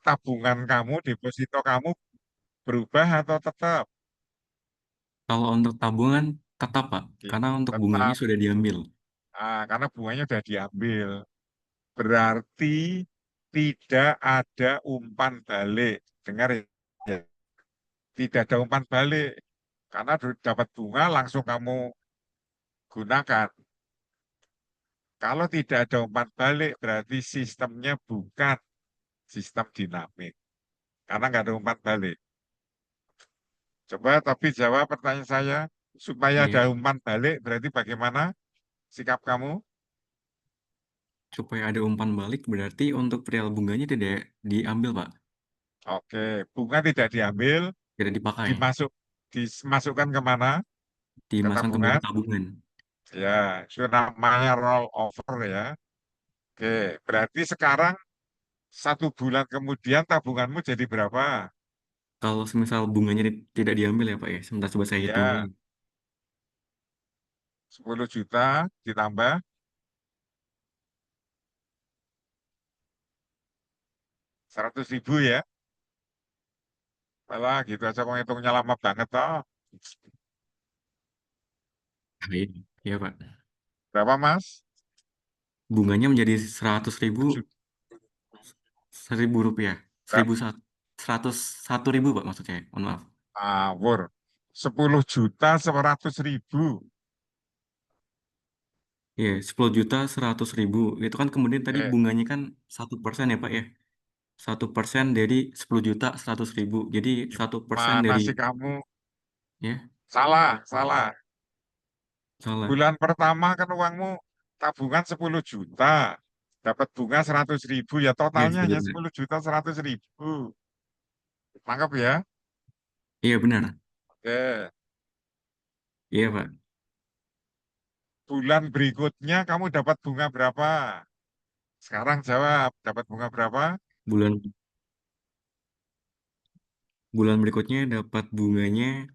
tabungan kamu, deposito kamu berubah atau tetap? Kalau untuk tabungan tetap, Pak, karena untuk bunganya Tetap. sudah diambil. Karena bunganya sudah diambil. Berarti tidak ada umpan balik. Dengar ya, tidak ada umpan balik. Karena dapat bunga langsung kamu gunakan. Kalau tidak ada umpan balik, berarti sistemnya bukan sistem dinamik. Karena nggak ada umpan balik. Coba tapi jawab pertanyaan saya, supaya Iya, ada umpan balik, berarti bagaimana sikap kamu? supaya ada umpan balik berarti untuk perihal bunganya tidak diambil, Pak. Oke, bunga tidak diambil, Tidak dipakai. dimasuk, dimasukkan kemana? Ke Dimasukkan kembali tabungan. tabungan. Ya, itu namanya roll over ya. Oke, berarti sekarang 1 bulan kemudian tabunganmu jadi berapa? Kalau semisal bunganya tidak diambil ya, Pak ya. Sebentar coba saya hitung dulu. Ya, 10 juta ditambah 100.000 ya. Malah gitu aja kok ngitungnya lama banget toh. Nah, iya, iya, Pak. Berapa Mas? Bunganya menjadi 100.000, 1 juta. 1.000 rupiah. 101.000, Pak, maksud saya. Mohon maaf. Ngawur. 10.100.000. Iya, 10.100.000. Itu kan kemudian tadi Eh, bunganya kan 1% ya, Pak ya. 1% dari 10.100.000. Jadi 1% gimana dari, sih kamu? ya, Salah, salah. salah. Bulan pertama kan uangmu tabungan 10 juta. Dapat bunga 100.000 ya Iya, totalnya 10 hanya juta. 10.100.000. Tangkap ya? Iya, benar. Oke. Iya, Pak. Bulan berikutnya kamu dapat bunga berapa? Sekarang jawab, dapat bunga berapa? Bulan bulan berikutnya dapat bunganya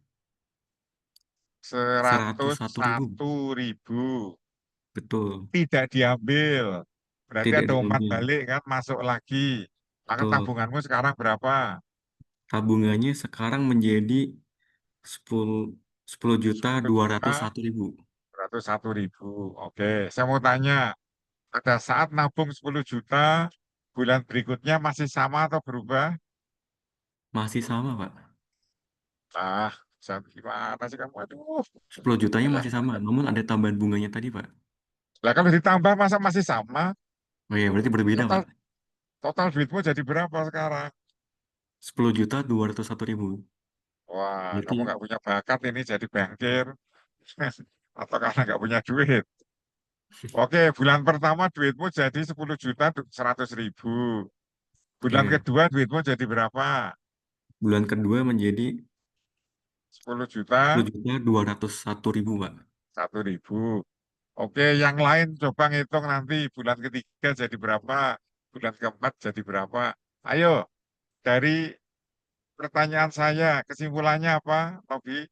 seratus seratus satu ribu. satu ribu. Betul. Tidak diambil. Berarti Tidak ada umpan diambil. balik kan, masuk lagi. Maka Betul. tabunganmu sekarang berapa? Tabungannya sekarang menjadi 10 10 juta 10.201.000. 101.000. Oke, saya mau tanya, pada saat nabung 10 juta, bulan berikutnya masih sama atau berubah? Masih sama, Pak. Ah, gimana sih kamu? Aduh, 10 jutanya ya. masih sama, namun ada tambahan bunganya tadi, Pak. Lah kalau ditambah masa masih sama? Oh iya, berarti berbeda, Total Pak. total duitmu jadi berapa sekarang? 10.201.000. Wah, kamu Berarti nggak punya bakat ini jadi bankir. Atau karena nggak punya duit. Oke, bulan pertama duitmu jadi 10.100.000. Bulan iya, kedua duitmu jadi berapa? bulan kedua menjadi 10 sepuluh juta juta dua ratus satu ribu, Pak. 1.000. Oke, yang lain coba ngitung nanti bulan ketiga jadi berapa, bulan keempat jadi berapa. Ayo, dari pertanyaan saya, kesimpulannya apa, Tobi?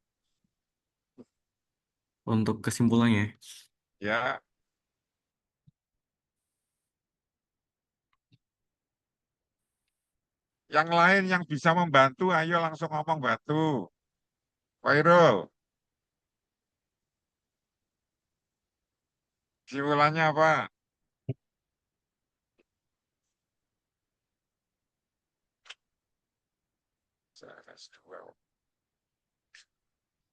Untuk kesimpulannya, Ya, yang lain yang bisa membantu, ayo langsung ngomong bantu. Khairul, kesimpulannya apa? CS2.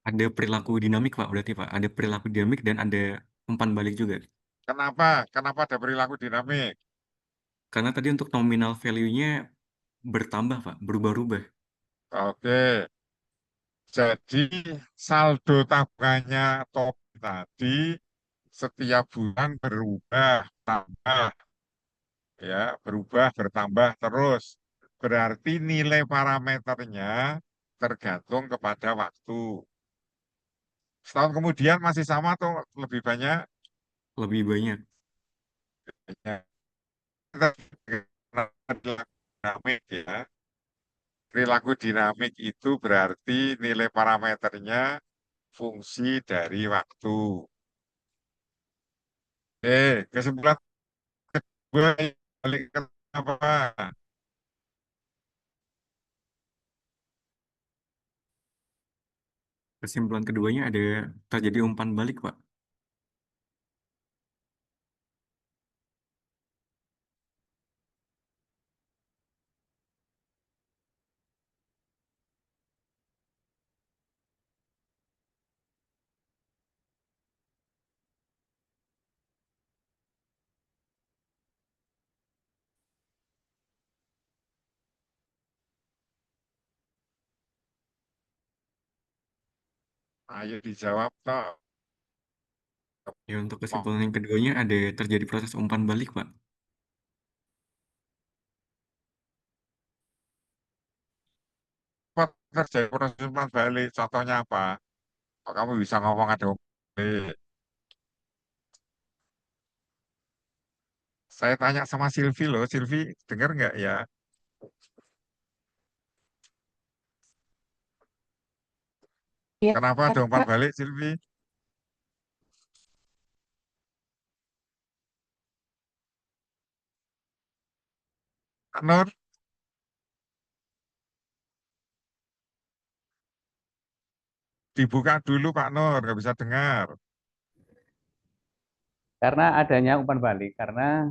ada perilaku dinamik, Pak, berarti, Pak. Ada perilaku dinamik dan ada umpan balik juga. Kenapa? Kenapa ada perilaku dinamik? Karena tadi untuk nominal value-nya bertambah, Pak, berubah-ubah. Oke, jadi saldo tabungannya Tobi tadi setiap bulan berubah, tambah, ya, berubah, bertambah terus. Berarti nilai parameternya tergantung kepada waktu. Setahun kemudian masih sama atau lebih banyak? Lebih banyak. Ya, dinamik ya. Perilaku dinamik itu berarti nilai parameternya fungsi dari waktu. Kesimpulan gue balik ke apa? Kesimpulan keduanya ada terjadi umpan balik, Pak. Ayo dijawab toh. Ya, untuk kesimpulan yang keduanya ada terjadi proses umpan balik, Pak. Kok terjadi proses umpan balik? Contohnya apa? Kok kamu bisa ngomong ada umpan balik? Saya tanya sama Silvi loh, Silvi dengar nggak ya? Iya, Kenapa ada umpan Pak. balik, Silvi? Kak Nur, dibuka dulu Pak Nur, nggak bisa dengar. Karena adanya umpan balik, karena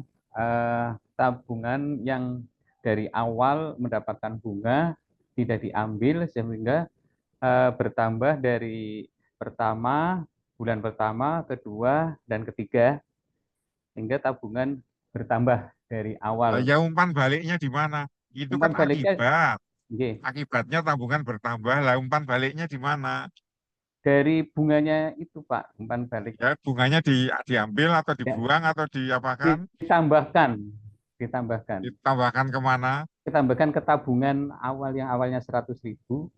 tabungan yang dari awal mendapatkan bunga tidak diambil sehingga bertambah dari pertama, bulan pertama, kedua, dan ketiga, hingga tabungan bertambah dari Lah awal. ya umpan baliknya di mana? Itu kan Umpan baliknya, akibat. nggih, Akibatnya tabungan bertambah, lah umpan baliknya di mana? dari bunganya itu Pak, umpan balik. Ya bunganya diambil atau Ya, dibuang atau diapakan? ditambahkan, ditambahkan. Ditambahkan kemana? Ditambahkan ke tabungan awal yang awalnya 100.000,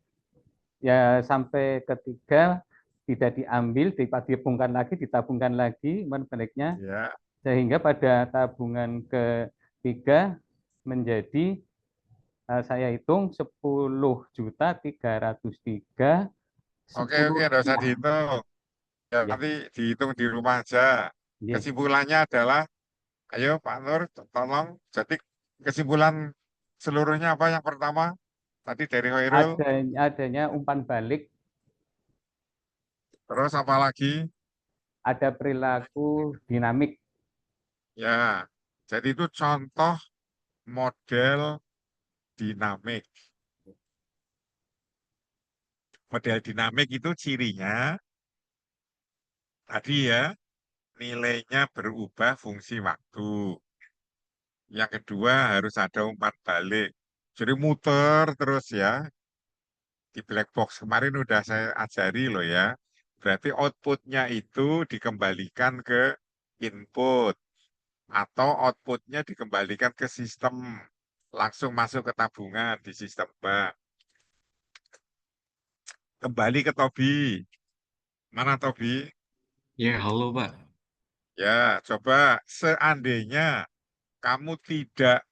ya sampai ketiga tidak diambil, ditabungkan lagi umpan baliknya, Ya, sehingga pada tabungan ketiga menjadi saya hitung 10.303 oke 10 oke, nggak usah rupiah. dihitung. Ya Ya, nanti dihitung di rumah aja. ya. Kesimpulannya adalah, ayo Pak Nur, tolong. Jadi kesimpulan seluruhnya apa yang pertama? Tadi dari Hoirul, Adanya umpan balik, terus apa lagi? ada perilaku dinamik. Ya, jadi itu contoh model dinamik. Model dinamik itu cirinya tadi ya, nilainya berubah fungsi waktu. Yang kedua harus ada umpan balik. Jadi muter terus ya. Di black box kemarin udah saya ajari loh ya. Berarti outputnya itu dikembalikan ke input. Atau outputnya dikembalikan ke sistem. Langsung masuk ke tabungan di sistem bank. Kembali ke Tobi. Mana Tobi? Ya, halo, Pak. Ya, coba seandainya kamu tidak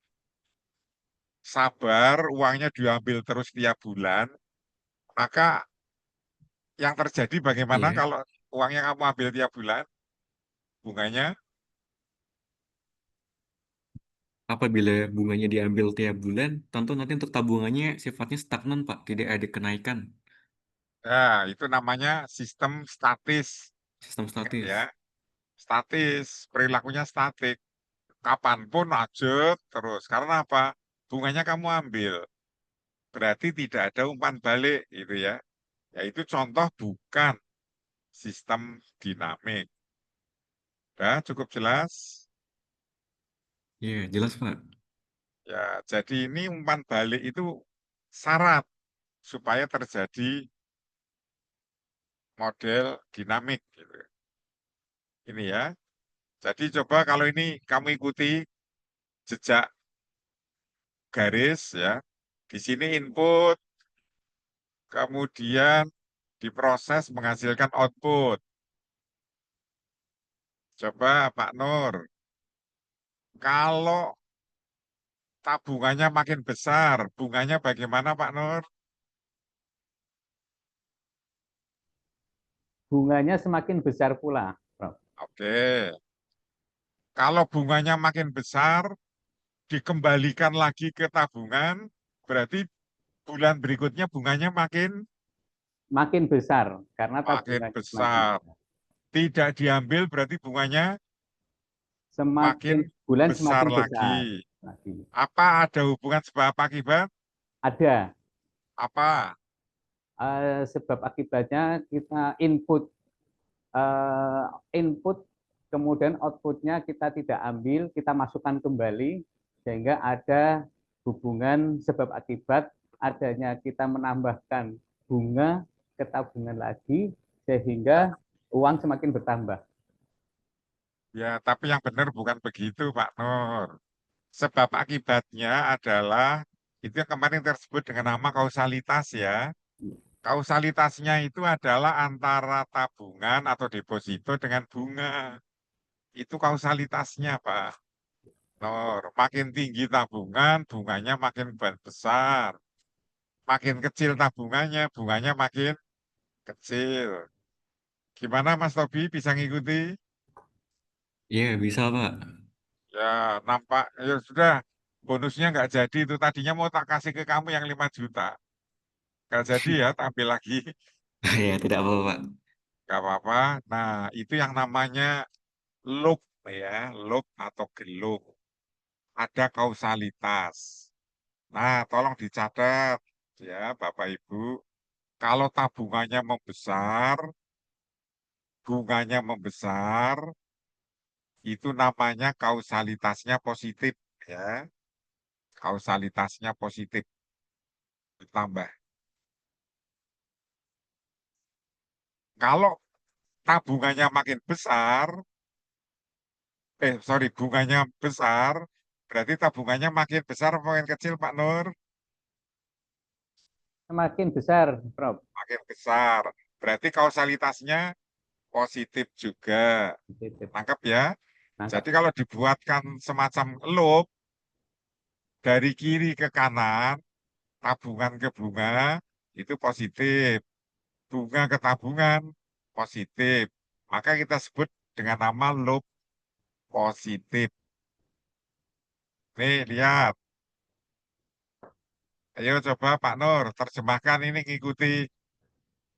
sabar, uangnya diambil terus tiap bulan, maka yang terjadi bagaimana Iya. kalau uangnya kamu ambil tiap bulan, bunganya? Apabila bunganya diambil tiap bulan, tentu nanti untuk tabungannya sifatnya stagnan, Pak. Tidak ada kenaikan. Nah, itu namanya sistem statis. Sistem Ingat ya, statis. statis, perilakunya statik. Kapanpun lanjut terus. Karena apa? Bunganya kamu ambil. Berarti tidak ada umpan balik, gitu ya. Yaitu contoh bukan sistem dinamik. Nah, cukup jelas. Iya, jelas, Pak. Ya, jadi ini umpan balik itu syarat supaya terjadi model dinamik gitu. Ini ya. Jadi coba kalau ini kamu ikuti jejak garis ya. Di sini input, kemudian diproses menghasilkan output. Coba Pak Nur, kalau tabungannya makin besar, bunganya bagaimana Pak Nur? Bunganya semakin besar pula, Prof. Oke. Kalau bunganya makin besar, dikembalikan lagi ke tabungan, berarti bulan berikutnya bunganya makin makin besar karena Makin tabungannya semakin besar. besar. Tidak diambil berarti bunganya makin Semakin bulan besar semakin besar lagi. lagi. Apa ada hubungan sebab akibat? Ada Apa? sebab akibatnya kita eh, input kemudian outputnya kita tidak ambil, kita masukkan kembali sehingga ada hubungan sebab akibat adanya kita menambahkan bunga ke tabungan lagi sehingga uang semakin bertambah. Ya, tapi yang benar bukan begitu, Pak Nur. Sebab akibatnya adalah itu yang kemarin tersebut dengan nama kausalitas ya. Kausalitasnya itu adalah antara tabungan atau deposito dengan bunga. Itu kausalitasnya, Pak Nur. Makin tinggi tabungan, bunganya makin besar. Makin kecil tabungannya, bunganya makin kecil. Gimana Mas Tobi, bisa ngikuti? Iya, bisa, Pak. Ya, nampak. Ya sudah, bonusnya nggak jadi itu. Tadinya mau tak kasih ke kamu yang 5 juta. Nggak jadi ya, tampil lagi. Ya, tidak apa-apa, Pak. Nggak apa-apa. Nah, itu yang namanya loop ya, loop atau gelung. Ada kausalitas. Nah, tolong dicatat ya, Bapak Ibu. Kalau tabungannya membesar, bunganya membesar, itu namanya kausalitasnya positif ya. Kausalitasnya positif ditambah. Kalau tabungannya makin besar, sorry, bunganya besar, berarti tabungannya makin besar atau makin kecil, Pak Nur? Semakin besar, Prof. Makin besar. Berarti kausalitasnya positif juga. Tangkap ya. Jadi Nangkap. kalau dibuatkan semacam loop dari kiri ke kanan, tabungan ke bunga, itu positif. Bunga ke tabungan, positif. Maka kita sebut dengan nama loop positif. Nih, lihat. Ayo coba Pak Nur, terjemahkan ini ngikuti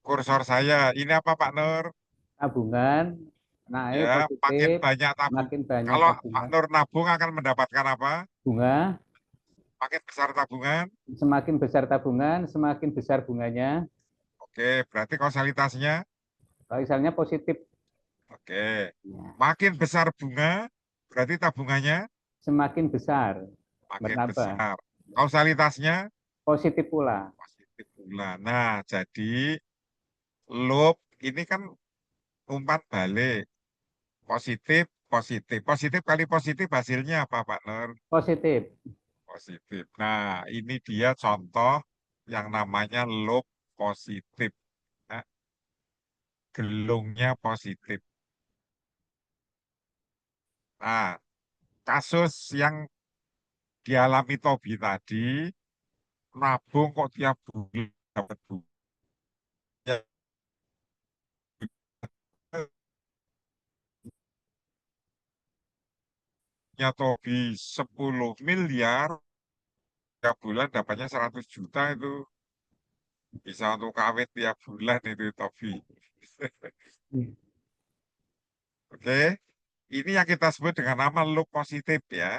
kursor saya. Ini apa Pak Nur? Tabungan naik Ya, makin positif, banyak tabung. makin banyak Kalau Pak tabungan. Nur nabung akan mendapatkan apa? Bunga, Makin besar tabungan. semakin besar tabungan, semakin besar bunganya. Oke, berarti kausalitasnya. Kalau misalnya positif, Oke, ya, makin besar bunga, berarti tabungannya semakin besar, makin bertambah. besar. Kausalitasnya Positif pula. positif pula. Nah, jadi loop ini kan umpan balik. Positif, positif. Positif kali positif hasilnya apa Pak Nur? Positif. Positif. Nah, ini dia contoh yang namanya loop positif. Nah, gelungnya positif. Nah, kasus yang dialami Tobi tadi, nabung kok tiap bulan dapat bunga. Ya, Tobi 10 miliar, tiap bulan dapatnya 100 juta itu. Bisa untuk kawin tiap bulan itu Tobi. Oke, ini yang kita sebut dengan nama loop positif ya.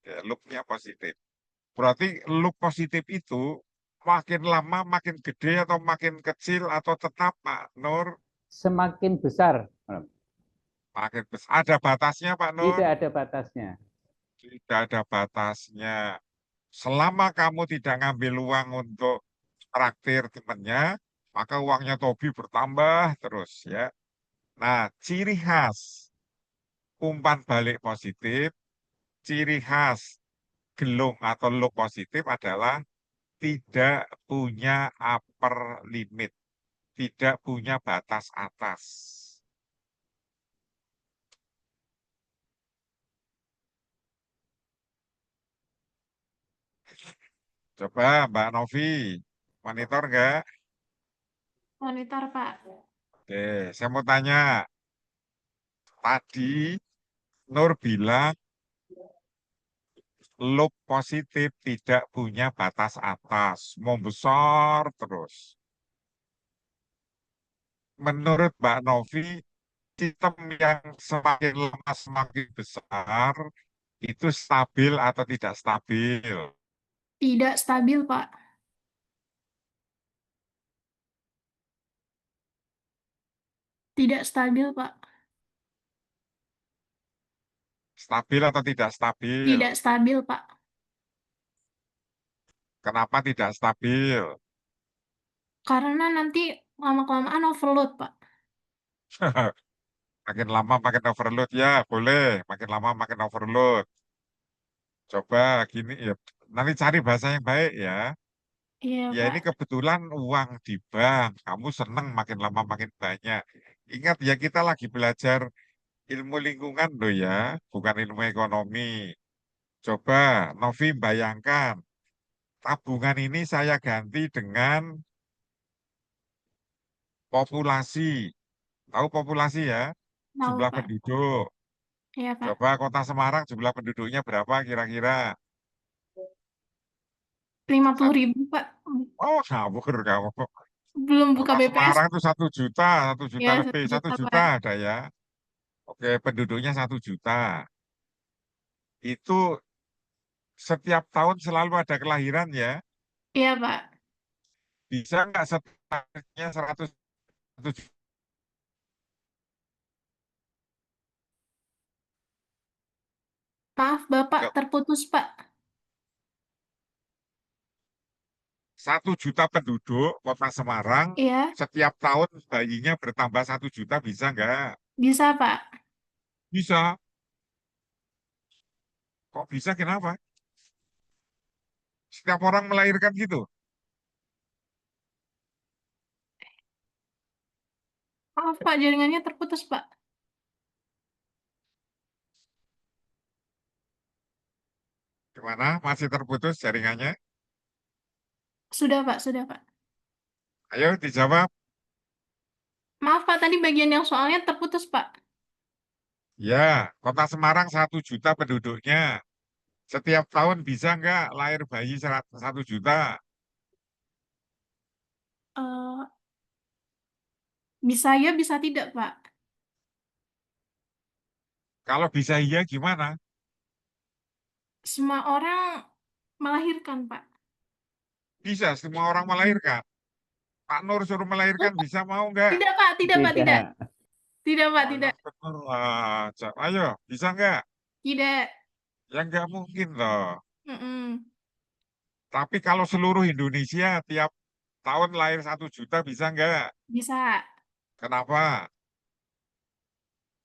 Ya, loopnya positif. Berarti loop positif itu makin lama makin gede atau makin kecil atau tetap Pak Nur? Semakin besar. Makin besar. Ada batasnya Pak Nur? Tidak ada batasnya. Tidak ada batasnya. Selama kamu tidak ngambil uang untuk traktir temannya, maka uangnya Tobi bertambah terus ya. Nah, ciri khas umpan balik positif, ciri khas gelung atau loop positif adalah tidak punya upper limit, tidak punya batas atas. Coba Mbak Novi, monitor nggak? Monitor, Pak. Oke, saya mau tanya. Tadi Nur bilang loop positif tidak punya batas atas, mau besar terus. menurut Mbak Novi, sistem yang semakin lama semakin besar itu stabil atau tidak stabil? Tidak stabil, Pak. Tidak stabil, Pak. Stabil atau tidak stabil? Tidak stabil, Pak. Kenapa tidak stabil? Karena nanti lama-kelamaan overload, Pak. Makin lama makin overload ya, boleh. Makin lama makin overload. Coba gini ya, nanti cari bahasa yang baik ya. Iya, Ya Pak. ini kebetulan uang di bank, kamu seneng makin lama makin banyak. Ingat ya kita lagi belajar ilmu lingkungan loh ya, bukan ilmu ekonomi. Coba Novi bayangkan, tabungan ini saya ganti dengan populasi. Tahu populasi ya? Tahu, Jumlah Pak. penduduk. Iya, Pak. Coba Kota Semarang jumlah penduduknya berapa kira-kira? 50.000, Pak. Oh, ngawur kamu. Belum buka Kota BPS. Semarang itu 1 juta, 1 juta Ya, lebih, 1 satu juta, juta Pak. ada ya. Oke, penduduknya 1 juta. Itu setiap tahun selalu ada kelahiran ya. Iya, Pak. Bisa nggak setahunnya 100 Maaf, Bapak juta? terputus, Pak. 1 juta penduduk Kota Semarang, Iya, setiap tahun bayinya bertambah 1 juta, bisa nggak? bisa, Pak. Bisa. Kok bisa, kenapa? Setiap orang melahirkan gitu. Maaf, Pak. Jaringannya terputus, Pak. Gimana? Masih terputus jaringannya? Sudah, Pak. Sudah, Pak. Ayo dijawab. Maaf, Pak. Tadi bagian yang soalnya terputus, Pak. Ya, Kota Semarang 1 juta penduduknya. Setiap tahun bisa nggak lahir bayi 1 juta? Eh, bisa ya, bisa tidak, Pak. Kalau bisa iya gimana? Semua orang melahirkan, Pak. Bisa semua orang melahirkan. Pak Nur suruh melahirkan bisa mau nggak? Tidak, Pak. Tidak, Pak. Tidak. Tidak. Tidak, Pak. Oh, Tidak. yang bener aja. Ayo, bisa nggak? Tidak. Ya nggak mungkin loh. Mm-mm. Tapi kalau seluruh Indonesia tiap tahun lahir 1 juta bisa nggak? Bisa. Kenapa?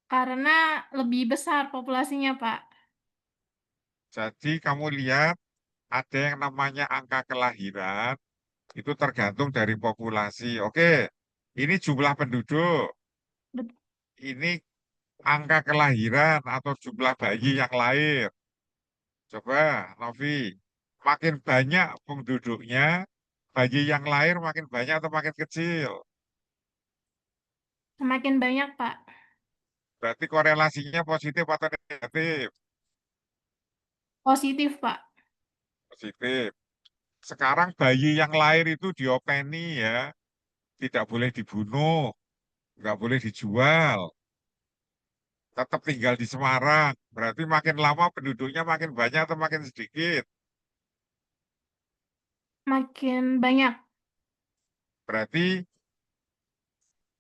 Karena lebih besar populasinya, Pak. Jadi kamu lihat ada yang namanya angka kelahiran itu tergantung dari populasi. Oke, ini jumlah penduduk. Bet- Ini angka kelahiran atau jumlah bayi yang lahir. Coba, Novi, makin banyak penduduknya, bayi yang lahir makin banyak atau makin kecil? Semakin banyak, Pak. Berarti korelasinya positif atau negatif? Positif, Pak. Positif. Sekarang bayi yang lahir itu diopeni ya, tidak boleh dibunuh, nggak boleh dijual, tetap tinggal di Semarang. Berarti makin lama penduduknya makin banyak atau makin sedikit? Makin banyak. Berarti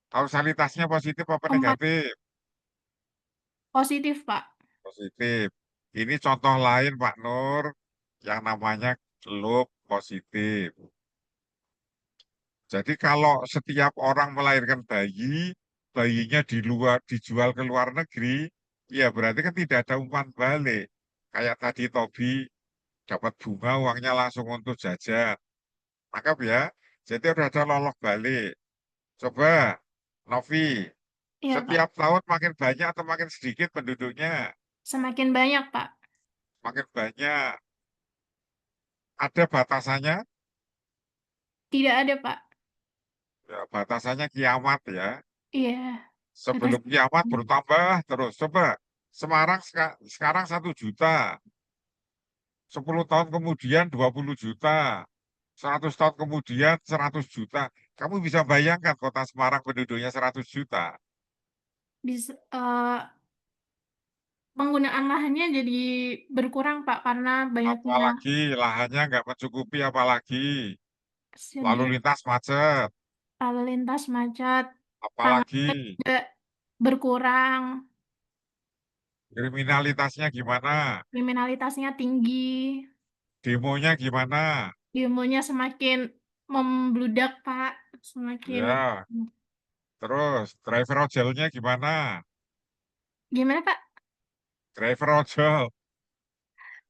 kausalitasnya positif apa Empat negatif? positif, Pak. Positif. Ini contoh lain Pak Nur yang namanya loop positif. Jadi kalau setiap orang melahirkan bayi, bayinya dijual ke luar negeri, ya berarti kan tidak ada umpan balik. Kayak tadi Tobi dapat bunga, uangnya langsung untuk jajan. Maka ya, jadi udah ada lolok balik. Coba, Novi, Iya, Pak. setiap tahun makin banyak atau makin sedikit penduduknya? Semakin banyak, Pak. Makin banyak. Ada batasannya? Tidak ada, Pak. Ya, batasannya kiamat ya. Iya. Batas. Sebelum kiamat bertambah terus. Coba, Semarang sekarang 1 juta. 10 tahun kemudian 20 juta. 100 tahun kemudian 100 juta. Kamu bisa bayangkan kota Semarang penduduknya 100 juta. Bisa, penggunaan lahannya jadi berkurang, Pak, karena banyaknya Apalagi lahannya nggak mencukupi, apalagi lalu segi lintas macet, lalu lintas macet, apalagi pangannya juga berkurang, kriminalitasnya gimana, kriminalitasnya tinggi, demonya gimana. demonya semakin membludak, Pak, semakin Ya, terus driver ojolnya gimana? gimana, Pak? Driver ojol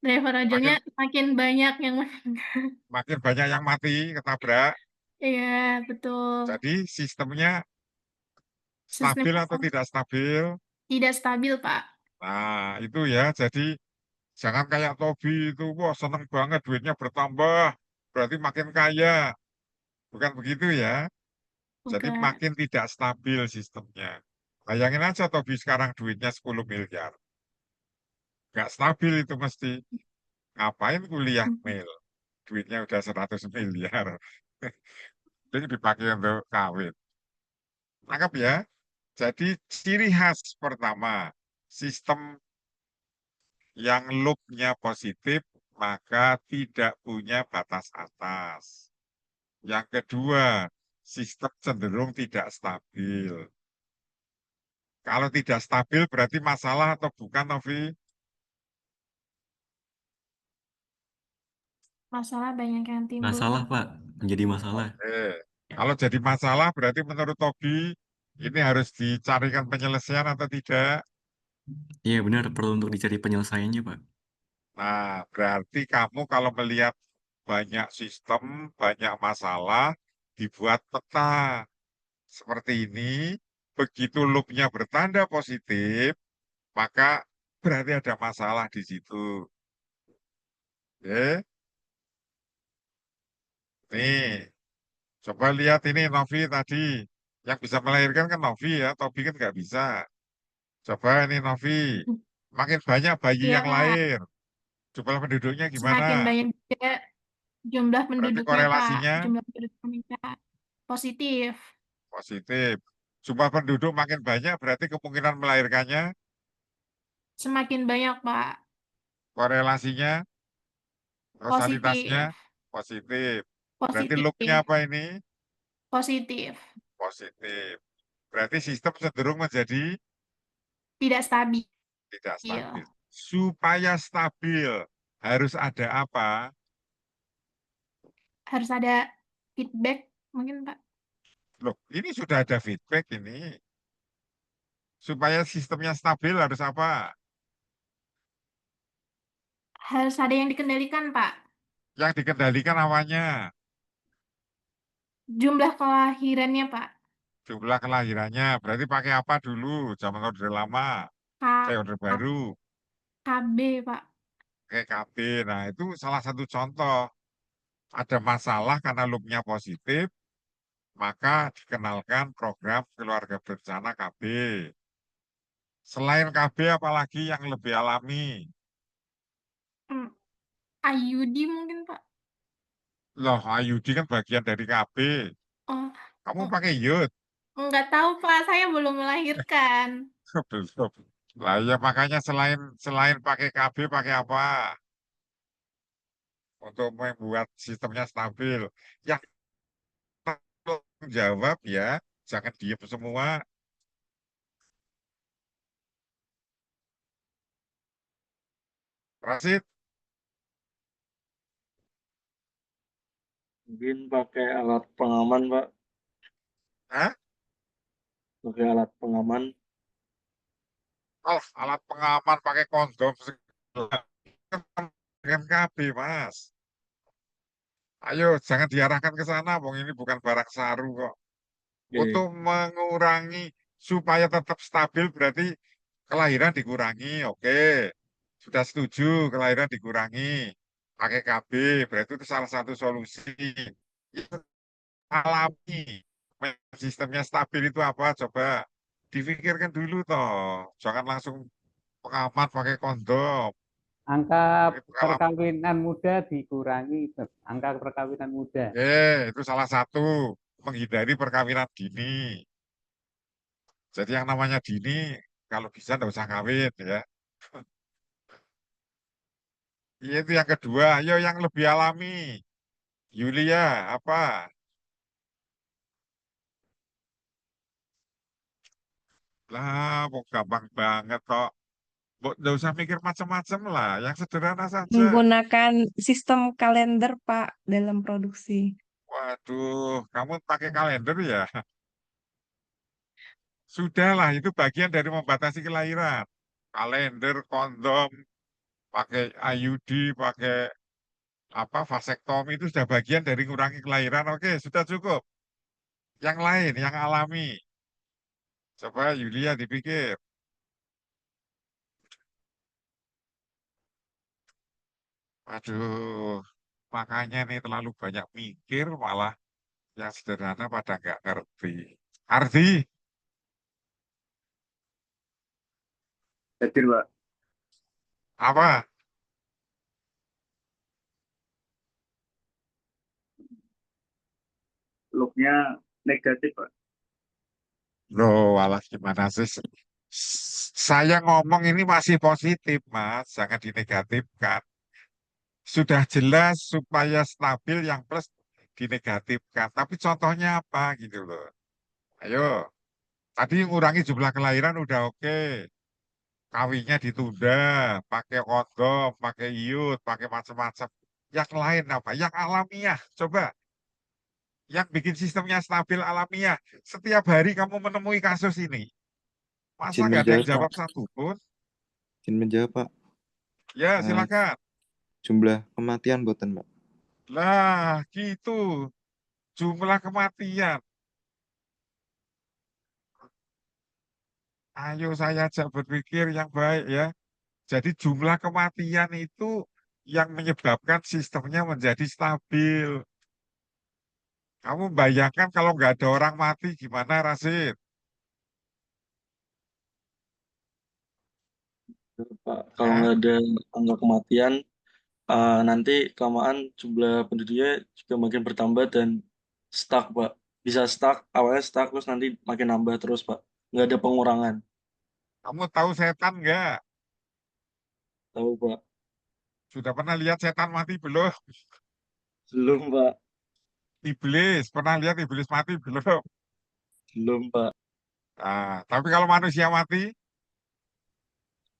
Driver ojolnya makin semakin banyak yang meninggal. makin banyak yang mati ketabrak. Iya, betul. Jadi sistemnya Sistem stabil atau tidak stabil? tidak stabil, Pak. Nah, itu ya. Jadi jangan kayak Tobi itu, wah seneng banget duitnya bertambah, berarti makin kaya. Bukan begitu ya. Jadi Bukan. makin tidak stabil sistemnya. Bayangin aja Tobi sekarang duitnya 10 miliar. Nggak stabil itu mesti. Ngapain kuliah mil? Duitnya udah 100 miliar. Ini dipakai untuk kawin. Tangkap ya. Jadi ciri khas pertama, sistem yang loop-nya positif, maka tidak punya batas atas. Yang kedua, sistem cenderung tidak stabil. Kalau tidak stabil berarti masalah atau bukan, Novi? Masalah banyak yang timbul, Masalah, Pak. Pak. Menjadi masalah. Kalau jadi masalah berarti menurut Tobi ini harus dicarikan penyelesaian atau tidak? Iya, benar. Perlu untuk dicari penyelesaiannya, Pak. Nah, berarti kamu kalau melihat banyak sistem, banyak masalah, dibuat peta seperti ini, begitu loop-nya bertanda positif, maka berarti ada masalah di situ. Oke, nih, coba lihat ini Novi tadi. Yang bisa melahirkan kan Novi ya, Tobi kan nggak bisa. Coba ini Novi, makin banyak bayi Iya, yang Pak. lahir. Jumlah penduduknya gimana? Semakin banyak juga jumlah Berarti penduduknya, Pak. korelasinya Jumlah penduduk meningkat. Positif. positif. Jumlah penduduk makin banyak, berarti kemungkinan melahirkannya, Semakin banyak, Pak. korelasinya, kausalitasnya Positif. positif. Berarti loop-nya Positif. apa ini? Positif. Positif. Berarti sistem cenderung menjadi Tidak stabil. tidak stabil. Supaya stabil, harus ada apa? Harus ada feedback, mungkin, Pak. Loh, ini sudah ada feedback ini. Supaya sistemnya stabil harus apa? Harus ada yang dikendalikan, Pak. Yang dikendalikan awalnya, Jumlah kelahirannya, Pak. jumlah kelahirannya. Berarti pakai apa dulu? Zaman Orde Lama, K, Orde Baru, KB, Pak. pakai KB. Nah, itu salah satu contoh. Ada masalah karena loop-nya positif, maka dikenalkan program keluarga berencana KB. Selain KB, apalagi yang lebih alami? Hmm, IUD mungkin, Pak. Loh, IUD kan bagian dari KB. Oh, Kamu oh, pakai YUD? nggak tahu, Pak. Saya belum melahirkan. Belum. Lah ya makanya selain selain pakai KB, pakai apa? Untuk membuat sistemnya stabil. Ya, tolong jawab ya. Jangan diem semua. Rasid, Mungkin pakai alat pengaman, Pak. Hah? Pakai alat pengaman. Oh, alat pengaman pakai kondom segala. Dengan KB, Mas. Ayo, jangan diarahkan ke sana, Bang. Ini bukan barang saru kok. Oke. Untuk mengurangi supaya tetap stabil berarti kelahiran dikurangi. Oke. Sudah setuju kelahiran dikurangi. Pakai KB, berarti itu salah satu solusi. Itu alami. Sistemnya stabil itu apa? Coba difikirkan dulu toh. Jangan langsung pengamat pakai kondom. Angka Itu perkawinan muda dikurangi, angka perkawinan muda. itu salah satu. menghindari perkawinan dini. Jadi yang namanya dini, kalau bisa nggak usah kawin ya. Itu yang kedua. Ayo yang lebih alami. Yulia, apa? Lah, kok gampang banget kok. Nggak usah mikir macam-macam lah. Yang sederhana saja. Menggunakan sistem kalender, Pak, dalam produksi. Waduh, kamu pakai kalender ya? Sudahlah, itu bagian dari membatasi kelahiran. Kalender, kondom, pakai IUD, pakai apa vasektomi itu sudah bagian dari ngurangi kelahiran. Oke, sudah cukup. Yang lain, yang alami. Coba Yulia dipikir. Waduh, makanya nih terlalu banyak mikir malah yang sederhana pada nggak ngerti. Arti, Hadir, Pak. apa? Looknya negatif, Pak. Loh, alah gimana sih? Saya ngomong ini masih positif, Mas. Jangan dinegatifkan. Sudah jelas supaya stabil yang plus dinegatifkan. Tapi contohnya apa gitu loh. Ayo, tadi ngurangi jumlah kelahiran udah oke. Kawinnya ditunda, pakai kondom, pakai iud, pakai macam-macam. Yang lain apa? Yang alamiah. Coba, yang bikin sistemnya stabil alamiah. Setiap hari kamu menemui kasus ini. Masa Izin nggak ada yang menjawab, jawab Pak. satu pun? Izin menjawab, Pak. Ya, Eh, silakan. jumlah kematian boten, Pak. Lah, gitu. Jumlah kematian. Ayo saya ajak berpikir yang baik ya. Jadi jumlah kematian itu yang menyebabkan sistemnya menjadi stabil. Kamu bayangkan kalau nggak ada orang mati gimana, Rasid? Pak, kalau Hah? nggak ada angka kematian, nanti kelamaan jumlah penduduknya juga makin bertambah dan stuck, Pak. Bisa stuck, awalnya stuck, terus nanti makin nambah terus, Pak. Nggak ada pengurangan. Kamu tahu setan nggak? Tahu, Pak. Sudah pernah lihat setan mati belum? Belum, Pak. Iblis, pernah lihat iblis mati belum? Belum, Pak. Nah, tapi kalau manusia mati,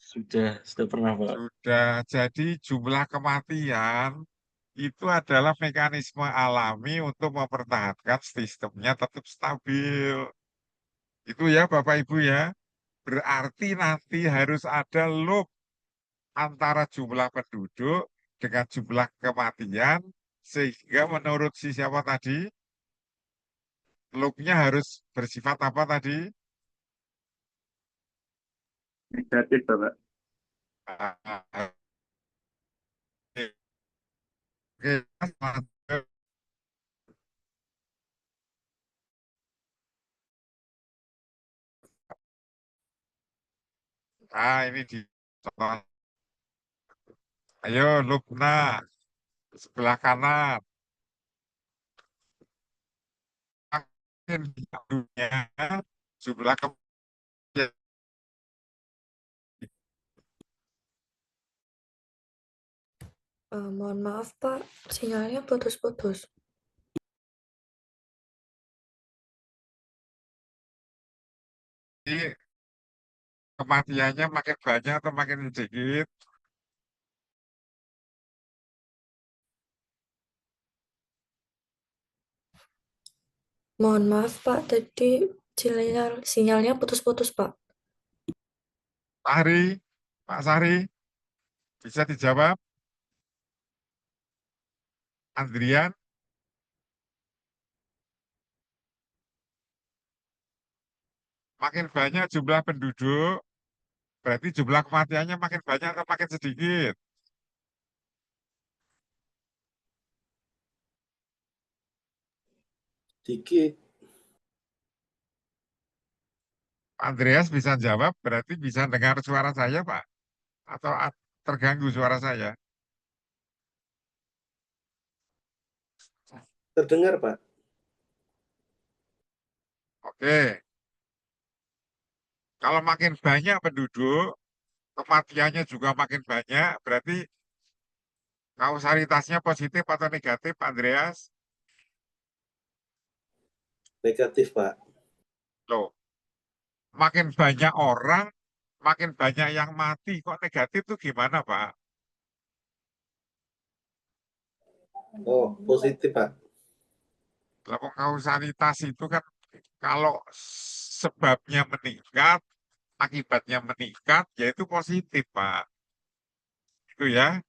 Sudah pernah, Pak. sudah. Jadi jumlah kematian itu adalah mekanisme alami untuk mempertahankan sistemnya tetap stabil. Itu ya Bapak Ibu ya. Berarti nanti harus ada loop antara jumlah penduduk dengan jumlah kematian sehingga menurut si siapa tadi loopnya harus bersifat apa tadi? Negatif, Pak. Ah, Oke, ini di contoh. Ayo Lubna sebelah kanan. Makin di dunia jumlah kematian Mohon maaf Pak, sinyalnya putus-putus. kematiannya makin banyak atau makin sedikit? Mohon maaf Pak, tadi sinyalnya putus-putus Pak. Sari, Pak Sari, bisa dijawab? Andrian, makin banyak jumlah penduduk, berarti jumlah kematiannya makin banyak atau makin sedikit? Dikit. Andreas bisa jawab, berarti bisa dengar suara saya, Pak? Atau terganggu suara saya? Terdengar, Pak. Oke, kalau makin banyak penduduk, kematiannya juga makin banyak, berarti kausalitasnya positif atau negatif, Pak Andreas? Negatif, Pak. Loh, makin banyak orang, makin banyak yang mati. Kok negatif tuh gimana, Pak? Oh, positif, Pak. Lah, kok kausalitas itu kan kalau sebabnya meningkat, akibatnya meningkat, yaitu positif, Pak. Itu ya.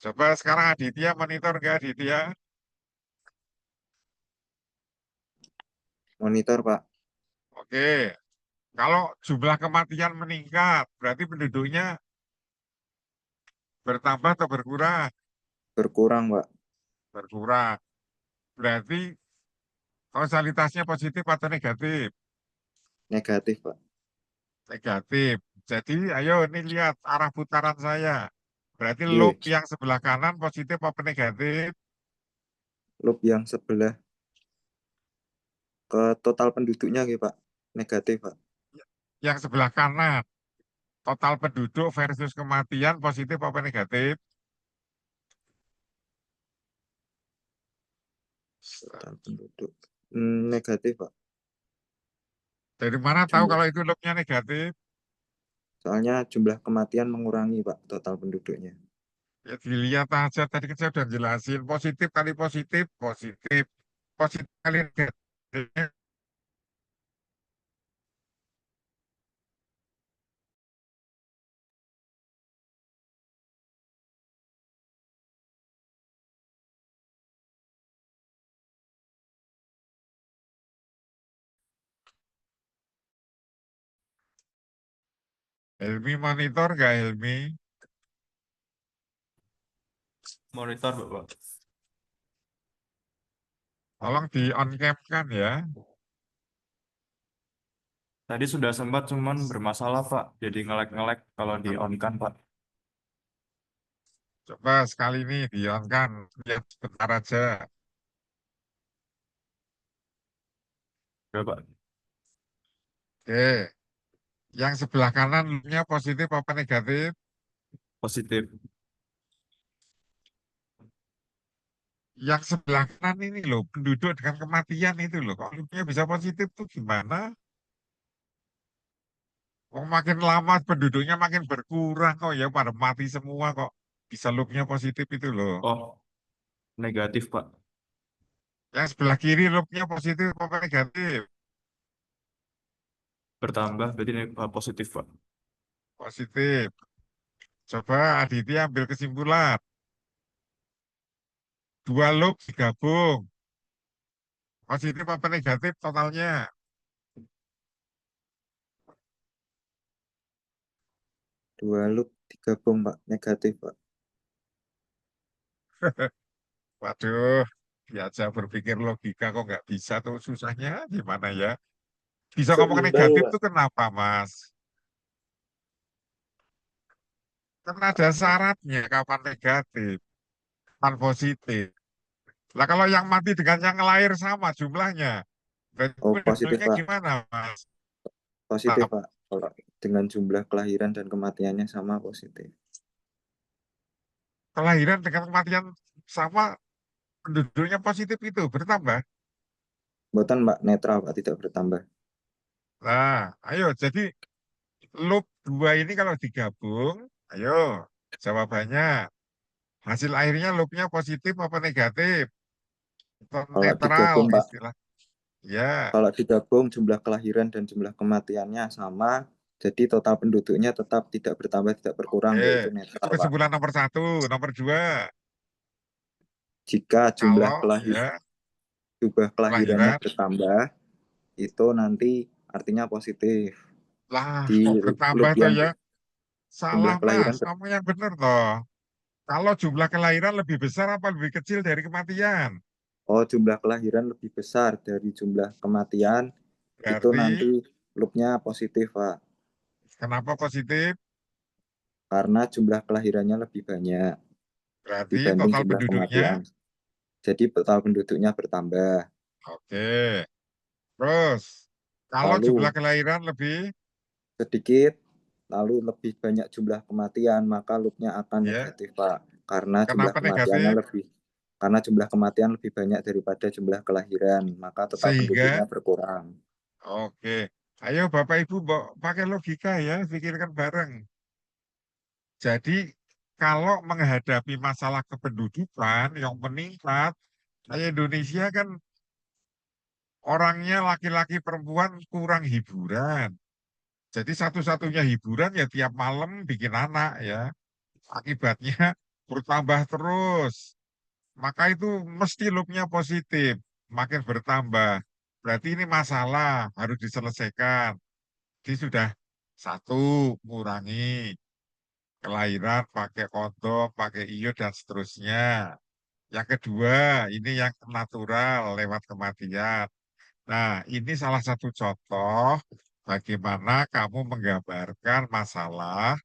Coba sekarang Aditya monitor nggak, Aditya? Monitor, Pak. Oke. Kalau jumlah kematian meningkat, berarti penduduknya bertambah atau berkurang? Berkurang, Pak. Berkurang. Berarti kausalitasnya positif atau negatif? Negatif, Pak. Negatif. Jadi ayo ini lihat arah putaran saya. Berarti Iya. loop yang sebelah kanan positif apa negatif? Loop yang sebelah ke total penduduknya, gitu, Pak. Negatif, Pak. Yang sebelah kanan. Total penduduk versus kematian positif apa negatif? Total penduduk. Negatif, Pak. Dari mana tahu Jumlah. kalau itu loopnya negatif? Soalnya jumlah kematian mengurangi, Pak, total penduduknya. Ya dilihat aja, tadi kan saya udah jelasin. Positif kali positif, positif. Positif kali negatif. Helmi monitor nggak Helmi? Monitor, Bapak. Tolong di on cam kan ya. Tadi sudah sempat, cuman bermasalah, Pak. Jadi ngelek-ngelek kalau di on kan, Pak. Coba sekali ini di on kan. Lihat sebentar aja. Ya, Pak. Oke. Yang sebelah kanan loopnya positif apa negatif? Positif. Yang sebelah kanan ini loh, penduduk dengan kematian itu loh. Kalau loopnya bisa positif tuh gimana? Kok makin lama penduduknya makin berkurang kok ya, pada mati semua kok. Bisa loopnya positif itu loh. Oh, negatif, Pak. Yang sebelah kiri loopnya positif apa negatif? Bertambah, berarti positif, Pak. Positif. Coba Aditya ambil kesimpulan. Dua loop digabung. Positif apa negatif totalnya? Dua loop digabung, Pak. Negatif, Pak. Waduh, diajak berpikir logika kok nggak bisa tuh, susahnya gimana ya? Bisa ngomong Seimbang, negatif Pak. tuh kenapa, Mas? Kan ada syaratnya kapan negatif, kapan positif. Lah kalau yang mati dengan yang lahir sama jumlahnya, berarti Oh, positif, penduduknya Pak. gimana, Mas? Positif, Nah, Pak. Kalau dengan jumlah kelahiran dan kematiannya sama, positif. kelahiran dengan kematian sama, penduduknya positif itu bertambah. Buatan, Pak, netral, Pak, tidak bertambah. Nah, ayo, jadi loop dua ini kalau digabung, ayo, jawabannya. Hasil akhirnya loopnya positif apa negatif? Atau Kalau netral digabung, Pak, istilah. Ya, kalau digabung jumlah kelahiran dan jumlah kematiannya sama, jadi total penduduknya tetap tidak bertambah, tidak berkurang, oke. yaitu Itu netral, Pak. kesimpulan nomor satu. Nomor dua, Jika jumlah kalau ya kelahirannya kelahiran, bertambah, itu nanti artinya positif. lah Di kok loop bertambah tuh yang ya? jumlah Salah, kelahiran Mas. Kamu yang benar toh. Kalau jumlah kelahiran lebih besar apa lebih kecil dari kematian? jumlah kelahiran lebih besar dari jumlah kematian, itu Berarti, nanti loopnya positif, Pak. kenapa positif? Karena jumlah kelahirannya lebih banyak Berarti dibanding total jumlah penduduknya, kematian. Jadi total penduduknya bertambah. Oke. Terus, kalau Lalu jumlah kelahiran lebih, sedikit, lalu lebih banyak jumlah kematian, maka loopnya akan ya, negatif, Pak. Karena jumlah kenapa kematiannya negatif? jumlah kematian lebih banyak daripada jumlah kelahiran, maka total penduduknya Sehingga, berkurang. oke. Ayo Bapak Ibu, pakai logika ya, pikirkan bareng. Jadi, kalau menghadapi masalah kependudukan yang meningkat, kayak Indonesia kan orangnya laki-laki perempuan kurang hiburan. Jadi satu-satunya hiburan ya tiap malam bikin anak ya. Akibatnya bertambah terus. Maka itu mesti loopnya positif, makin bertambah. Berarti ini masalah harus diselesaikan. Jadi sudah satu, kurangi kelahiran pakai kondom, pakai iod dan seterusnya. Yang kedua, ini yang natural lewat kematian. Nah, ini salah satu contoh bagaimana kamu menggambarkan masalah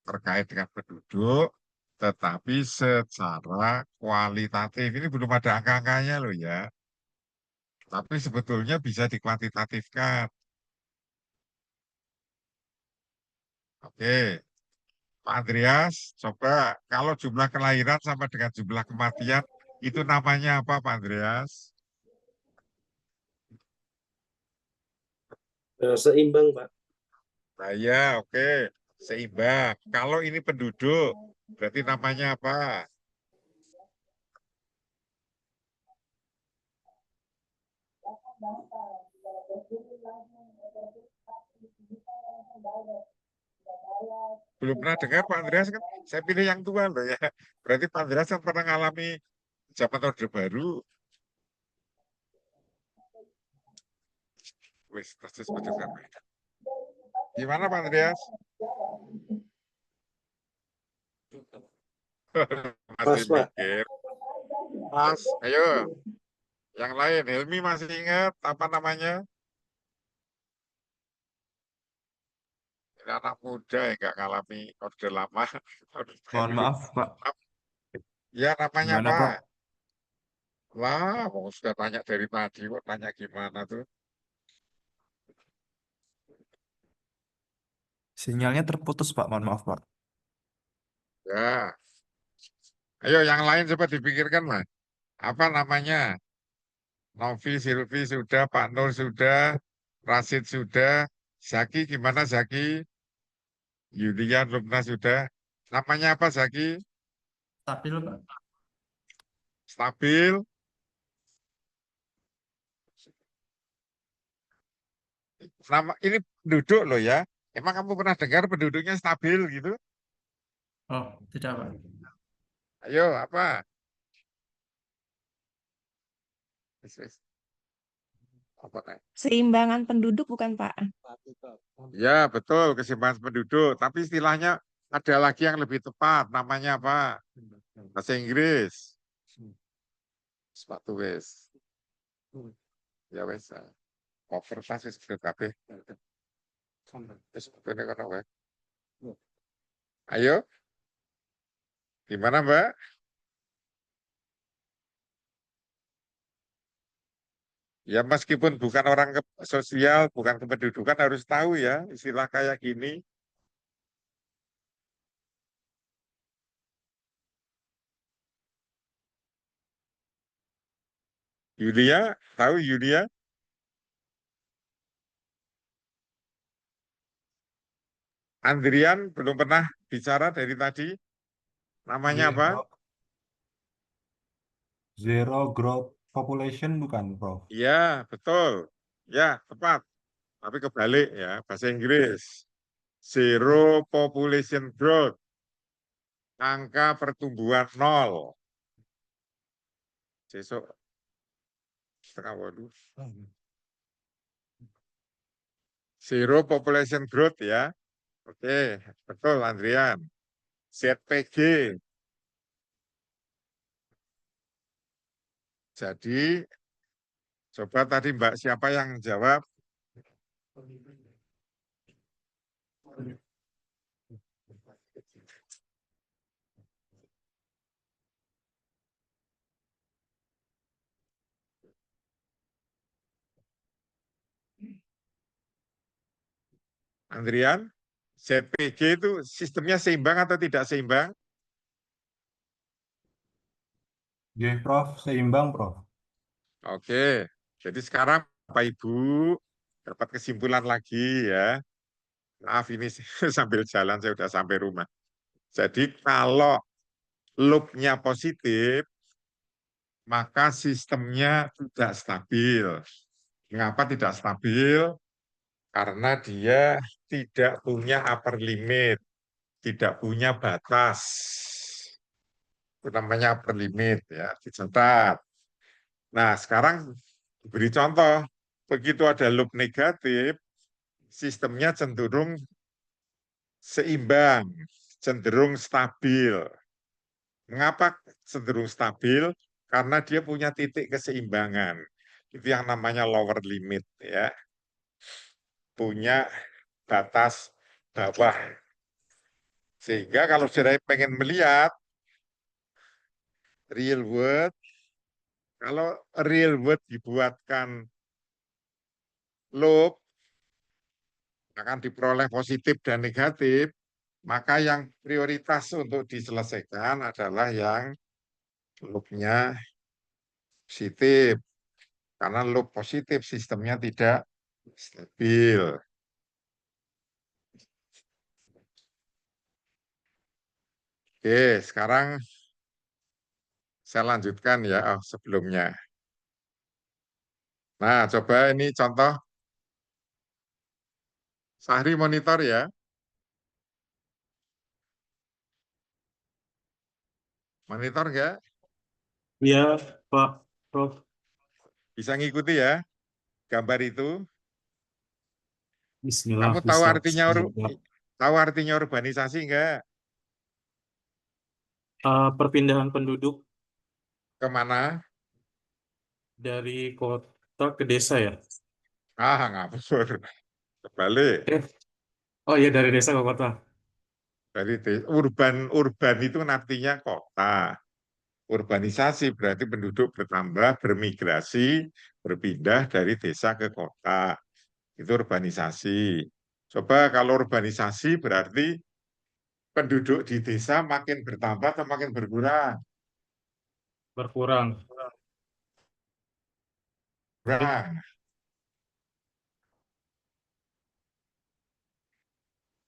terkait dengan penduduk, tetapi secara kualitatif. Ini belum ada angka-angkanya loh ya. Tapi sebetulnya bisa dikuantitatifkan. Oke, Pak Andreas, coba kalau jumlah kelahiran sama dengan jumlah kematian, itu namanya apa Pak Andreas? Seimbang, Pak. Nah ya, oke, seimbang. Kalau ini penduduk, berarti namanya apa? Belum pernah dengar Pak Andreas kan? Saya pilih yang tua loh ya. Berarti Pak Andreas kan pernah ngalami zaman Orde Baru. Wis, persis betul kan? Gimana Pak Andreas? Masih Pas, Pak. mikir. Mas, ayo. Yang lain, Helmi masih ingat apa namanya? Ini anak muda yang nggak ngalami Orde Lama. Orde Mohon Baru. maaf, Pak. Ya namanya Gimana, apa? Pak? Wah, mau sudah tanya dari tadi kok tanya gimana tuh? Sinyalnya terputus, Pak. Mohon maaf, Pak. Ya, ayo yang lain coba dipikirkan lah. Apa namanya? Novi, Silvi sudah, Pak Nur sudah, Rasid sudah, Zaki gimana Zaki? Yulian, Lubna sudah. Namanya apa Zaki? Stabil, Pak. Stabil. Nama ini penduduk loh ya. Emang kamu pernah dengar penduduknya stabil gitu? Oh, tidak, Pak. Ayo apa? Wis, wis. Apa kayak? Seimbangan penduduk bukan, Pak? Ya betul keseimbangan penduduk. Tapi istilahnya ada lagi yang lebih tepat. Namanya apa? Bahasa Inggris. Sepatu wis. Ya wis. Cover tas wis sudah kabeh. Wis sebetulnya kono wae. Ayo. Gimana Mbak? Ya meskipun bukan orang sosial, bukan kependudukan harus tahu ya istilah kayak gini. Yulia, tahu Yulia? Andrian belum pernah bicara dari tadi. Namanya apa? Zero growth population bukan, Prof? Ya, betul. Ya, tepat. Tapi kebalik ya, bahasa Inggris. Zero population growth. Angka pertumbuhan nol. Besok setengah waduh. Zero population growth ya. Oke, betul Andrian. ZPG. Jadi, coba tadi Mbak siapa yang jawab? Andrian, ZPG itu sistemnya seimbang atau tidak seimbang? Oke, Prof. Seimbang, Prof. Oke, jadi sekarang Bapak Ibu dapat kesimpulan lagi ya. Maaf ini sambil jalan saya sudah sampai rumah. Jadi kalau loopnya positif, maka sistemnya tidak stabil. Mengapa tidak stabil? Karena dia tidak punya upper limit, tidak punya batas. Itu namanya upper limit ya, dicatat. Nah, sekarang beri contoh. Begitu ada loop negatif, sistemnya cenderung seimbang, cenderung stabil. Mengapa cenderung stabil? Karena dia punya titik keseimbangan. Itu yang namanya lower limit ya. Punya batas bawah. Sehingga kalau saya pengen melihat real world, kalau real world dibuatkan loop akan diperoleh positif dan negatif, maka yang prioritas untuk diselesaikan adalah yang loopnya positif. Karena loop positif sistemnya tidak stabil. Oke, sekarang saya lanjutkan ya sebelumnya. Nah, coba ini contoh. Sahri monitor ya. Monitor enggak? Iya, Pak, Prof. Bisa ngikuti ya gambar itu. Bismillah, Kamu bisa. Semoga. tahu artinya urbanisasi enggak? Perpindahan penduduk Kemana? dari kota ke desa ya? Ngapur. Kebalik. Oh iya, dari desa ke kota. Dari urban itu artinya kota. Urbanisasi berarti penduduk bertambah, bermigrasi, berpindah dari desa ke kota. Itu urbanisasi. Coba kalau urbanisasi berarti penduduk di desa makin bertambah atau makin berkurang? Berkurang. Berkurang.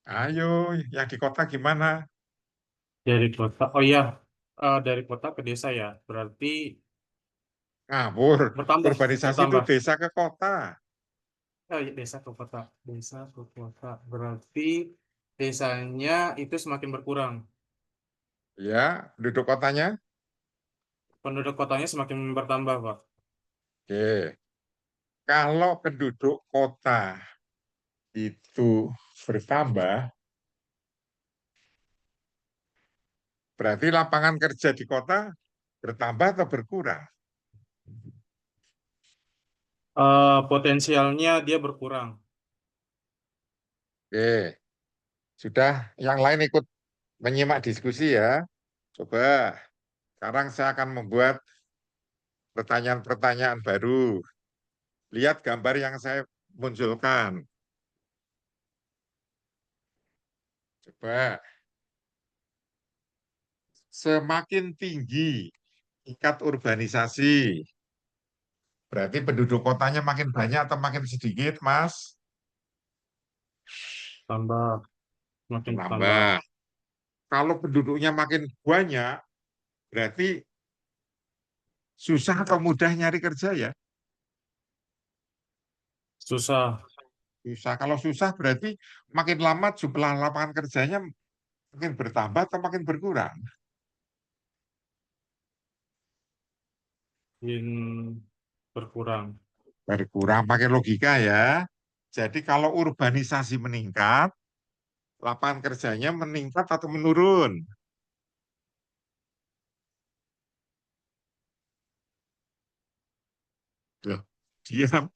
Ayo, yang di kota gimana? Dari kota. Oh iya, dari kota ke desa ya. Berarti Ngawur. Urbanisasi itu bertambah. desa ke kota. Oh iya, desa ke kota. Desa ke kota. Berarti desanya itu semakin berkurang. Ya, penduduk kotanya. Penduduk kotanya semakin bertambah, Pak. Oke. Kalau penduduk kota itu bertambah, berarti lapangan kerja di kota bertambah atau berkurang? Potensialnya dia berkurang. Oke. Sudah, yang lain ikut menyimak diskusi ya. Coba, sekarang saya akan membuat pertanyaan-pertanyaan baru. Lihat gambar yang saya munculkan. Coba, semakin tinggi tingkat urbanisasi, berarti penduduk kotanya makin banyak atau makin sedikit, Mas? Tambah. Semakin bertambah. Tambah. Kalau penduduknya makin banyak, berarti susah atau mudah nyari kerja ya? Susah. Susah. Kalau susah berarti makin lama jumlah lapangan kerjanya makin bertambah atau makin berkurang? Makin berkurang. Berkurang pakai logika ya. Jadi kalau urbanisasi meningkat, lapangan kerjanya meningkat atau menurun? Loh, diam.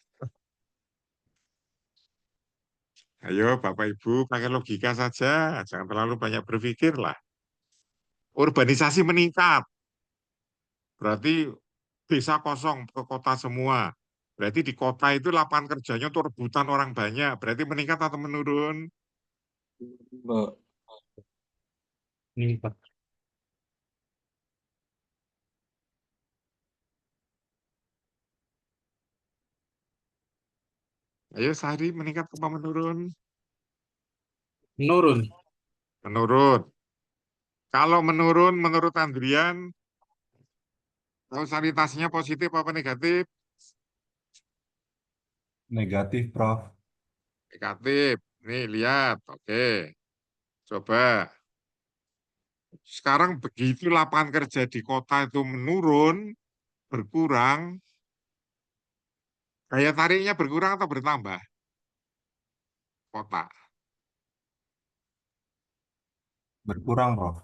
Ayo Bapak Ibu pakai logika saja, jangan terlalu banyak berpikir lah. Urbanisasi meningkat, berarti desa kosong ke kota semua. Berarti di kota itu lapangan kerjanya tuh rebutan orang banyak. Berarti meningkat atau menurun? Pak. Meningkat. Ayo Sari, meningkat apa menurun? Menurun. Menurun. Kalau menurun, menurut Andrian, kausalitasnya positif apa negatif? Negatif, Prof. Negatif. Nih, lihat. Oke. Coba. Sekarang begitu lapangan kerja di kota itu menurun, berkurang, daya tariknya berkurang atau bertambah? Kota. Berkurang, Prof.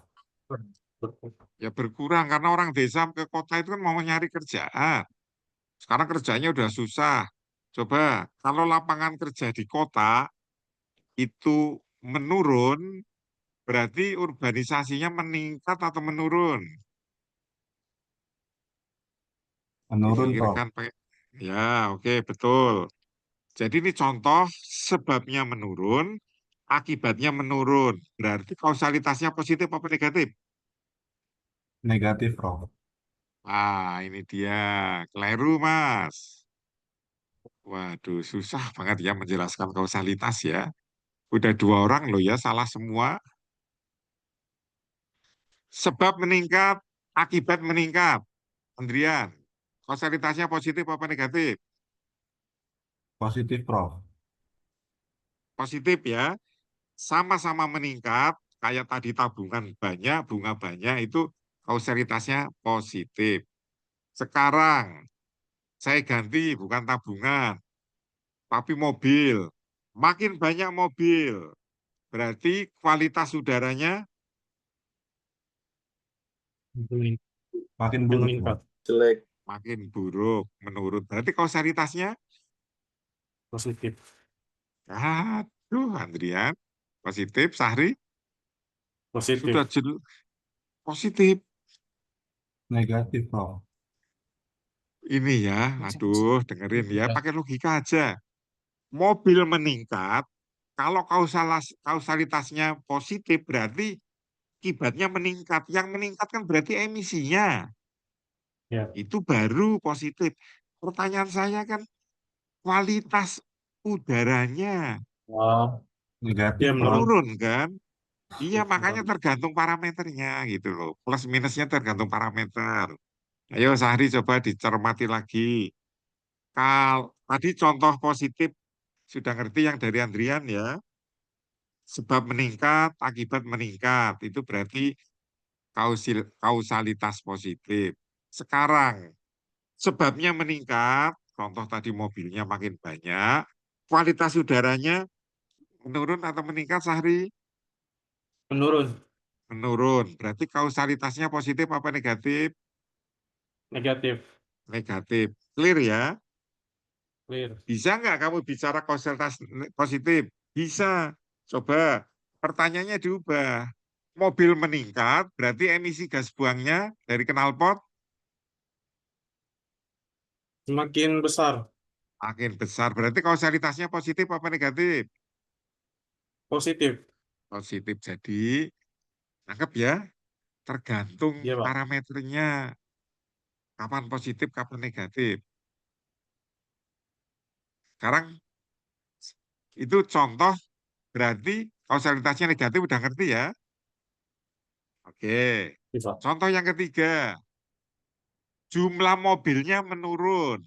Ya berkurang karena orang desa ke kota itu kan mau nyari kerjaan. Sekarang kerjanya udah susah. Coba kalau lapangan kerja di kota itu menurun, berarti urbanisasinya meningkat atau menurun? Menurun, Prof. Dipikirkan pakai. Ya, oke, betul. Jadi ini contoh sebabnya menurun, akibatnya menurun. Berarti kausalitasnya positif apa negatif? Negatif, Prof. Ah, ini dia. Keliru, Mas. Waduh, susah banget ya menjelaskan kausalitas ya. Udah 2 orang loh ya, salah semua. Sebab meningkat, akibat meningkat. Andrian, kausalitasnya positif apa negatif? Positif, Prof. Positif ya. Sama-sama meningkat, kayak tadi tabungan banyak, bunga banyak, itu kausalitasnya positif. Sekarang, saya ganti bukan tabungan, tapi mobil. Makin banyak mobil, berarti kualitas udaranya Makin buruk, Meningkat. Prof. Jelek. makin buruk, menurun. Berarti kausalitasnya, Positif. aduh Andrian, positif, Sahri, Positif. sudah jelas positif. Negatif, Prof. Ini ya, aduh dengerin ya, pakai logika aja. Mobil meningkat, kalau kausalitasnya positif berarti akibatnya meningkat. Yang meningkat kan berarti emisinya. Ya. Itu baru positif. Pertanyaan saya kan kualitas udaranya Negatif, Ya, Prof. menurun. menurun kan? Iya, makanya tergantung parameternya gitu loh. Plus minusnya tergantung parameter. Ayo Sahri coba dicermati lagi. Tadi contoh positif sudah ngerti yang dari Andrian ya. Sebab meningkat, akibat meningkat. Itu berarti kausalitas positif. Sekarang, sebabnya meningkat, contoh tadi mobilnya makin banyak, kualitas udaranya menurun atau meningkat, Sahri? Menurun. Menurun. Berarti kausalitasnya positif apa negatif? Negatif. Negatif. Clear ya? Clear. Bisa nggak kamu bicara kausalitas positif? Bisa. Coba. Pertanyaannya diubah. Mobil meningkat, berarti emisi gas buangnya dari knalpot Semakin besar. makin besar. Berarti kausalitasnya positif apa negatif? Positif. Positif. Jadi, anggap ya, tergantung Iya, Pak. parameternya. Kapan positif, kapan negatif. Sekarang, itu contoh berarti kausalitasnya negatif udah ngerti ya? Oke. Bisa. Contoh yang ketiga, jumlah mobilnya menurun.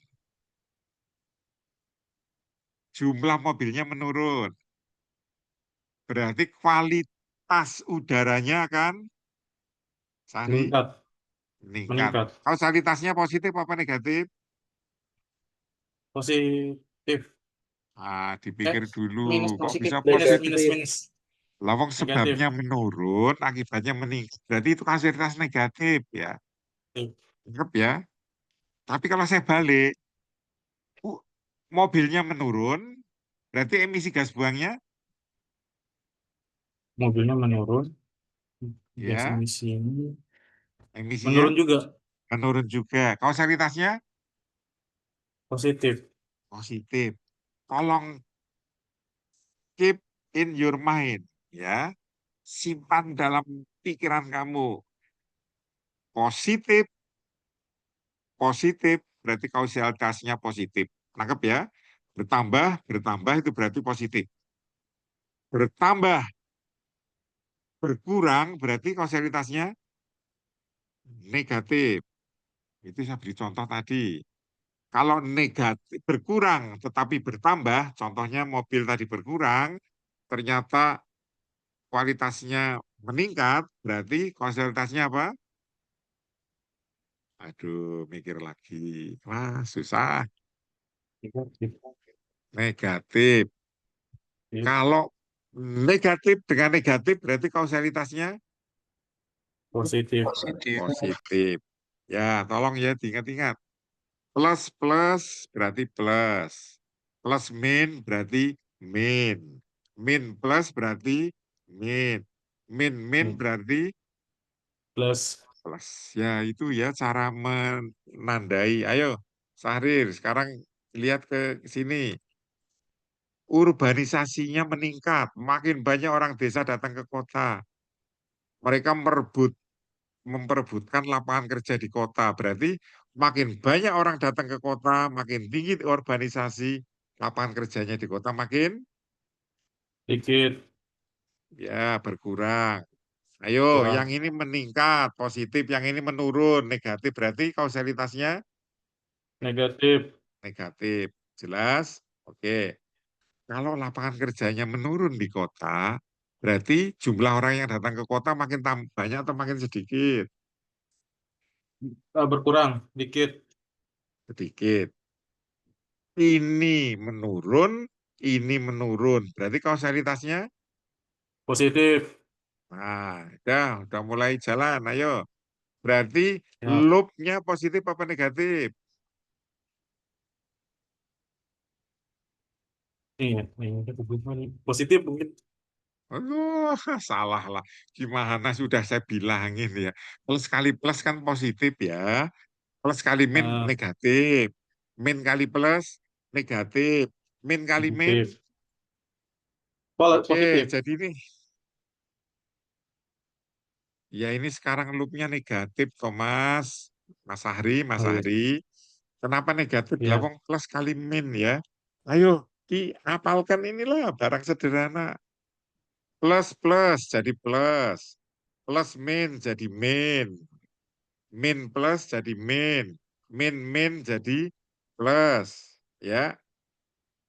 Jumlah mobilnya menurun. Berarti kualitas udaranya kan, Sahri, Meningkat. meningkat. Meningkat. Kausalitasnya positif apa negatif? Positif. Dipikir dulu. Minus Kok positif. bisa Minus, positif? minus, minus. Lawang Negatif. sebabnya menurun, akibatnya meningkat. Berarti itu kausalitas negatif ya. Anggap ya. Tapi kalau saya balik, mobilnya menurun, berarti emisi gas buangnya Mobilnya menurun. Gas ya, emisi ini emisinya menurun juga. menurun juga. Kausalitasnya Positif. positif. Tolong keep in your mind, ya. Simpan dalam pikiran kamu. Positif, positif berarti kausalitasnya positif. Nangkep ya? Bertambah itu berarti positif. Bertambah, berkurang berarti kausalitasnya negatif. Itu saya beri contoh tadi. Kalau negatif berkurang tetapi bertambah, contohnya mobil tadi berkurang, ternyata kualitasnya meningkat, berarti kausalitasnya apa? Aduh, mikir lagi. Wah, susah. Negatif. Kalau negatif dengan negatif berarti kausalitasnya Positif. positif. Ya, tolong ya diingat-ingat. Plus plus berarti plus. Plus min berarti min. Min plus berarti min. Min min berarti Plus. plus. Ya, itu ya cara menandai. Ayo, Sahrir, sekarang lihat ke sini. Urbanisasinya meningkat, makin banyak orang desa datang ke kota. Mereka memperebutkan lapangan kerja di kota. Berarti makin banyak orang datang ke kota, makin tinggi urbanisasi, lapangan kerjanya di kota makin Dikit. ya berkurang. Ayo, Kurang. yang ini meningkat, positif, yang ini menurun, negatif. Berarti kausalitasnya Negatif. negatif. Jelas? Oke. Kalau lapangan kerjanya menurun di kota, berarti jumlah orang yang datang ke kota makin banyak atau makin sedikit? Berkurang. Dikit. Sedikit. Ini menurun. Berarti kausalitasnya? Positif. Nah, udah mulai jalan. Ayo. Berarti Ya. loop-nya positif apa negatif? Positif mungkin. Oh, salah lah. Gimana sudah saya bilangin ya. Plus kali plus kan positif ya. Plus kali min negatif. Min kali plus negatif. Min kali min. Positif. Oke, Positif. jadi ini. Ya ini sekarang loopnya negatif, Thomas. Mas Oh, iya. Ahri. Kenapa negatif? Iya. Lawang plus kali min ya. Ayo, apalkan inilah barang sederhana. Plus plus jadi plus. Plus min jadi min. Min plus jadi min. Min min jadi plus. Ya,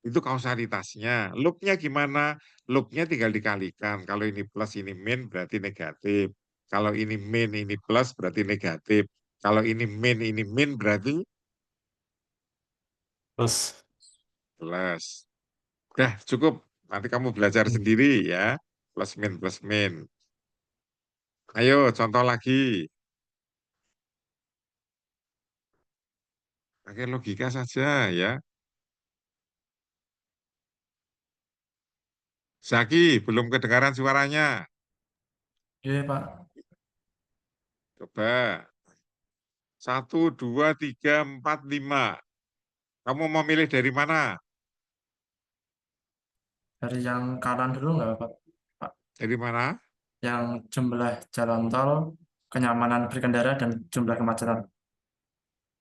itu kausalitasnya. Loopnya gimana? Loopnya tinggal dikalikan. Kalau ini plus, ini min, berarti negatif. Kalau ini min, ini plus, berarti negatif. Kalau ini min, berarti Plus. plus. Udah, cukup. Nanti kamu belajar sendiri ya. Plus min, plus min. Ayo, contoh lagi. Pakai logika saja ya. Zaki, belum kedengaran suaranya. Iya, Pak. Coba. 1, 2, 3, 4, 5. Kamu mau milih dari mana? Dari yang kanan dulu nggak, Pak? Dari mana? Yang jumlah jalan tol, kenyamanan berkendara, dan jumlah kemacetan.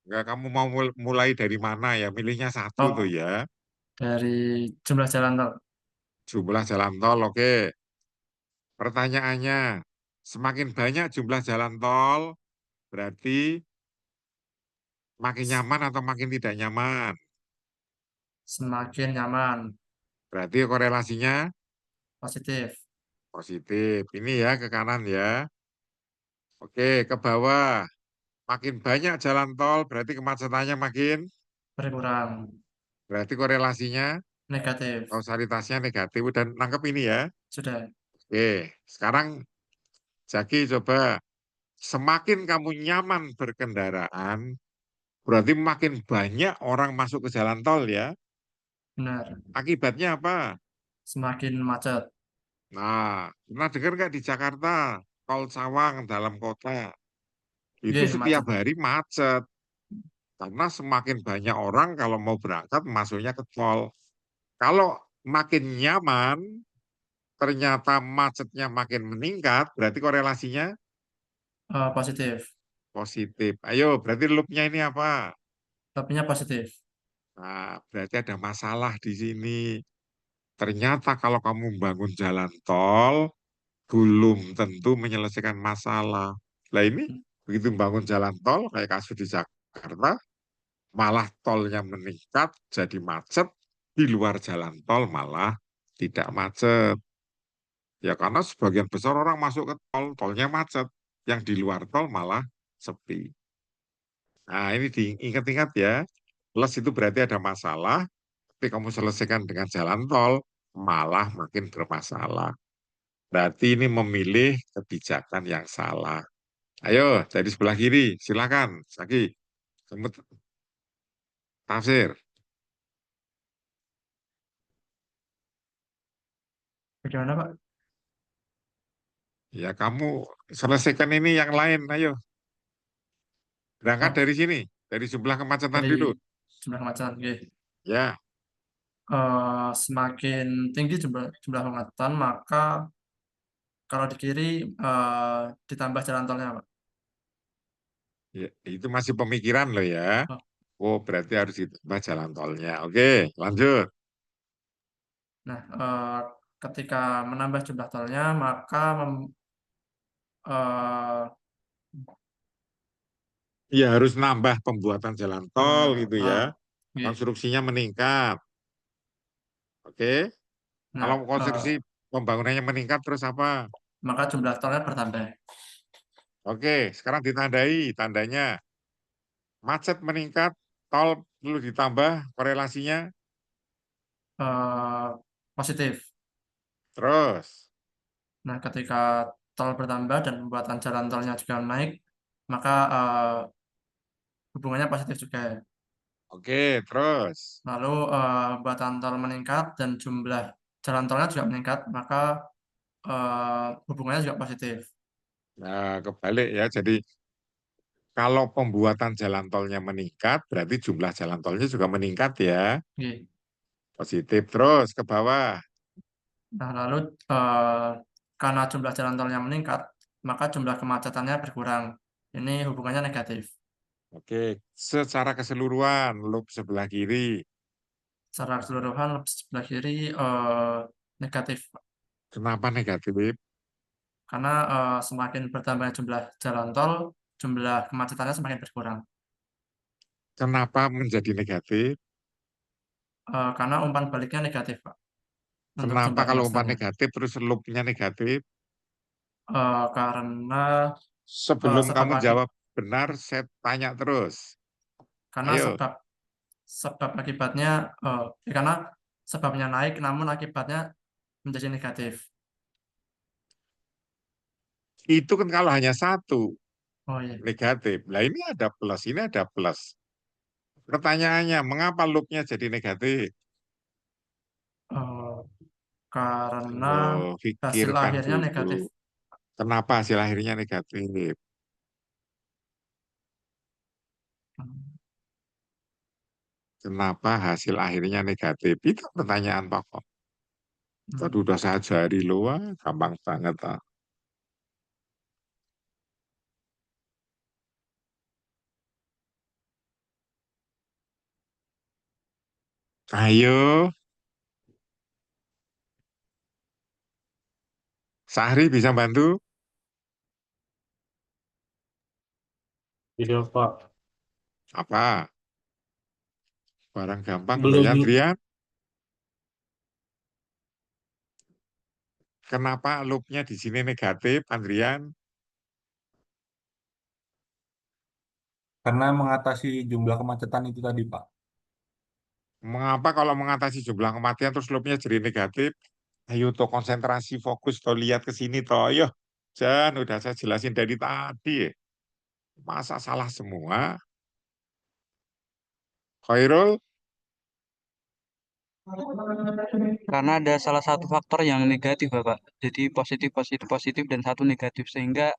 Enggak, kamu mau mulai dari mana ya? Milihnya satu Oh, tuh ya. dari jumlah jalan tol. Jumlah jalan tol, oke. Pertanyaannya, semakin banyak jumlah jalan tol, berarti makin nyaman atau makin tidak nyaman? Semakin nyaman. Berarti korelasinya Positif. positif. Ini ya ke kanan ya. Oke, ke bawah. Makin banyak jalan tol, berarti kemacetannya makin. Berkurang. Berarti korelasinya, Negatif. kausalitasnya negatif. Dan nangkep ini ya. Sudah. Oke, sekarang Jaki coba. Semakin kamu nyaman berkendaraan, berarti makin banyak orang masuk ke jalan tol ya. Benar. Akibatnya apa? Semakin macet. Nah, pernah dengar nggak di Jakarta, tol Cawang dalam kota? Itu Iya, setiap macet. hari macet. Karena semakin banyak orang kalau mau berangkat masuknya ke tol. Kalau makin nyaman, ternyata macetnya makin meningkat, berarti korelasinya Positif. positif. Ayo, berarti loopnya ini apa? Loopnya positif. Nah, berarti ada masalah di sini. Ternyata kalau kamu bangun jalan tol, belum tentu menyelesaikan masalah. Nah ini, begitu bangun jalan tol, kayak kasus di Jakarta, malah tolnya meningkat, jadi macet, di luar jalan tol malah tidak macet. Ya karena sebagian besar orang masuk ke tol, tolnya macet. Yang di luar tol malah sepi. Nah ini diingat-ingat ya, plus itu berarti ada masalah, tapi kamu selesaikan dengan jalan tol, malah makin bermasalah. Berarti ini memilih kebijakan yang salah. Ayo, dari sebelah kiri, silakan. Saki, semut tafsir. Bagaimana, Pak? Ya, kamu selesaikan ini yang lain. Ayo, berangkat Oh, dari sini, dari jumlah kemacetan dari dulu. jumlah kemacetan. Oke. Ya, Semakin tinggi jumlah kemacetan, maka kalau di kiri ditambah jalan tolnya, Pak. ya, itu masih pemikiran loh ya. Oh, Oh, berarti harus ditambah jalan tolnya. Oke, lanjut. nah, ketika menambah jumlah tolnya, maka eh, Ya, harus nambah pembuatan jalan tol gitu ya. oke. Konstruksinya meningkat. Oke, Nah, kalau konstruksi pembangunannya meningkat terus apa? maka jumlah tolnya bertambah. Oke, sekarang ditandai tandanya. Macet meningkat, tol perlu ditambah korelasinya. Positif. Terus, Nah, ketika tol bertambah dan pembuatan jalan tolnya juga naik, maka hubungannya positif juga. oke, terus. Lalu pembuatan tol meningkat dan jumlah jalan tolnya juga meningkat, maka hubungannya juga positif. Nah, kebalik ya. Jadi kalau pembuatan jalan tolnya meningkat, berarti jumlah jalan tolnya juga meningkat ya. Oke. Positif terus ke bawah. Nah, lalu karena jumlah jalan tolnya meningkat, maka jumlah kemacetannya berkurang. Ini hubungannya negatif. Oke, secara keseluruhan, loop sebelah kiri. Secara keseluruhan sebelah kiri negatif, Kenapa negatif? karena semakin bertambah jumlah jalan tol, jumlah kemacetannya semakin berkurang. Kenapa menjadi negatif? Karena umpan baliknya negatif, Pak, untuk Kenapa jumlah kalau umpan kemacetannya. negatif terus loopnya negatif? Karena Sebelum sebab kamu jawab benar, saya tanya terus. karena Ayo, sebab akibatnya karena sebabnya naik, namun akibatnya menjadi negatif. itu kan kalau hanya satu Oh iya. negatif. Nah ini ada plus, ini ada plus. Pertanyaannya, mengapa loopnya jadi negatif? Karena Oh, hasil pikirkan akhirnya negatif. dulu. Kenapa hasil akhirnya negatif? Kenapa hasil akhirnya negatif? Itu pertanyaan pokok. Tadi udah saya ajari lu, wah, gampang banget. Ah. Ayo, Sahri bisa bantu? Iya, Pak. Apa? Barang gampang loh Belum, ya, Trian. Kenapa loopnya di sini negatif, Andrian? Karena mengatasi jumlah kemacetan itu tadi, Pak. Mengapa kalau mengatasi jumlah kematian terus loopnya jadi negatif? Ayo toh konsentrasi, fokus toh lihat ke sini toh. Ayo, Jan, udah saya jelasin dari tadi. Masa salah semua? Khairul? Karena ada salah satu faktor yang negatif, Bapak. Jadi positif, positif, positif, dan satu negatif. Sehingga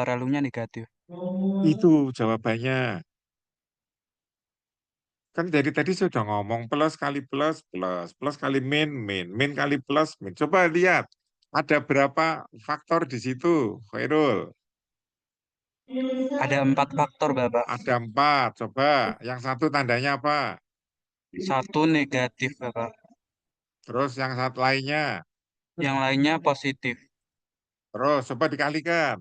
relunya negatif. Itu jawabannya. Kan dari tadi sudah ngomong plus kali plus, plus, plus kali min, min, min kali plus, min. Coba lihat, ada berapa faktor di situ, Khairul? Ada 4 faktor, Bapak. Ada 4, coba. Yang satu tandanya apa? 1 negatif, Bapak. Terus yang satu lainnya? Yang lainnya positif. Terus coba dikalikan.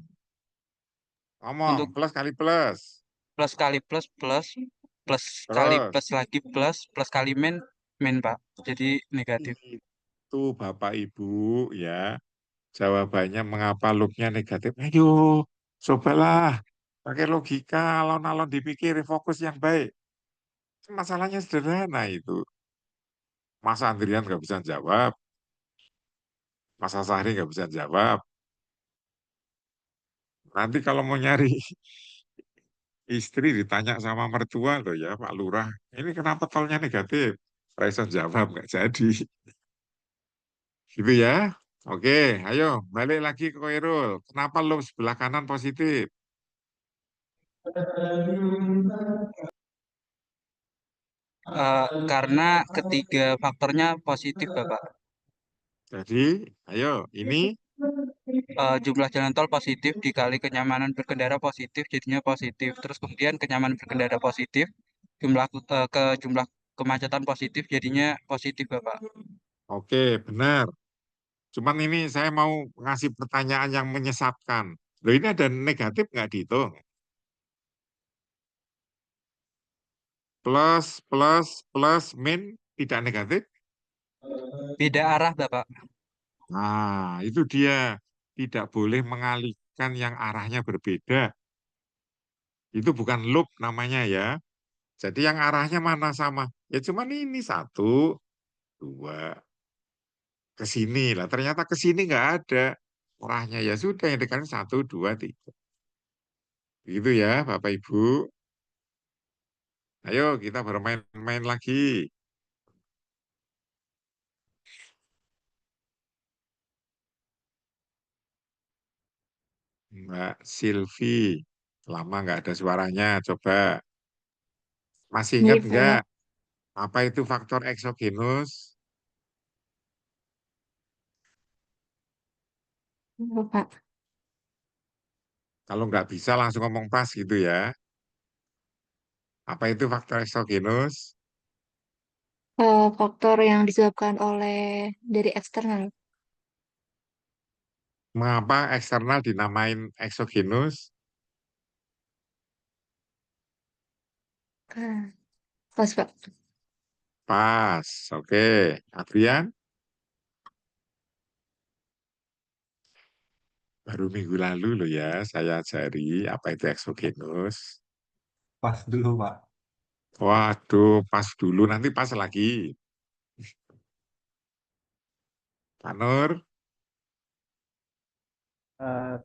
Ngomong, Untuk plus kali plus. plus kali plus, plus, plus kali Terus, plus lagi plus, plus kali min, min, Pak. Jadi negatif. itu Bapak Ibu ya, jawabannya mengapa loopnya negatif. Ayo, cobalah. Pakai logika, alon-alon dipikir, fokus yang baik. Masalahnya sederhana itu. Masa Andrian nggak bisa jawab, Masa Sahri nggak bisa jawab. Nanti kalau mau nyari istri ditanya sama mertua loh ya Pak Lurah, ini kenapa tolnya negatif? Raison jawab nggak jadi. Gitu ya. Oke, ayo balik lagi ke Koirul. Kenapa lo sebelah kanan positif? Karena ketiga faktornya positif, Bapak. Jadi, ayo ini Jumlah jalan tol positif dikali kenyamanan berkendara positif jadinya positif. Terus kemudian kenyamanan berkendara positif ke jumlah kemacetan positif jadinya positif, Bapak. oke benar. Cuman ini saya mau ngasih pertanyaan yang menyesatkan. Loh ini ada negatif nggak dihitung? Plus, plus, plus, min tidak negatif? Beda arah, Bapak. Nah, itu dia. Tidak boleh mengalihkan yang arahnya berbeda. Itu bukan loop namanya ya. Jadi yang arahnya mana sama? Ya cuman ini 1, 2, ke sini lah. Ternyata ke sini nggak ada arahnya. Ya sudah, yang dekat 1, 2, 3. Gitu ya Bapak Ibu. Ayo kita bermain-main lagi. Mbak Silvi, lama nggak ada suaranya. Coba, masih Nih, ingat nggak Pak. apa itu faktor eksogenus? Pak. Kalau nggak bisa langsung ngomong pas gitu ya. Apa itu faktor eksogenus? Faktor yang disebabkan oleh dari eksternal. Mengapa eksternal dinamain eksogenus? Pas, Pak. Pas, oke. Adrian, baru minggu lalu loh ya saya ajari apa itu eksogenus. Pas dulu, Pak. Waduh, pas dulu, nanti pas lagi. Pak Nur,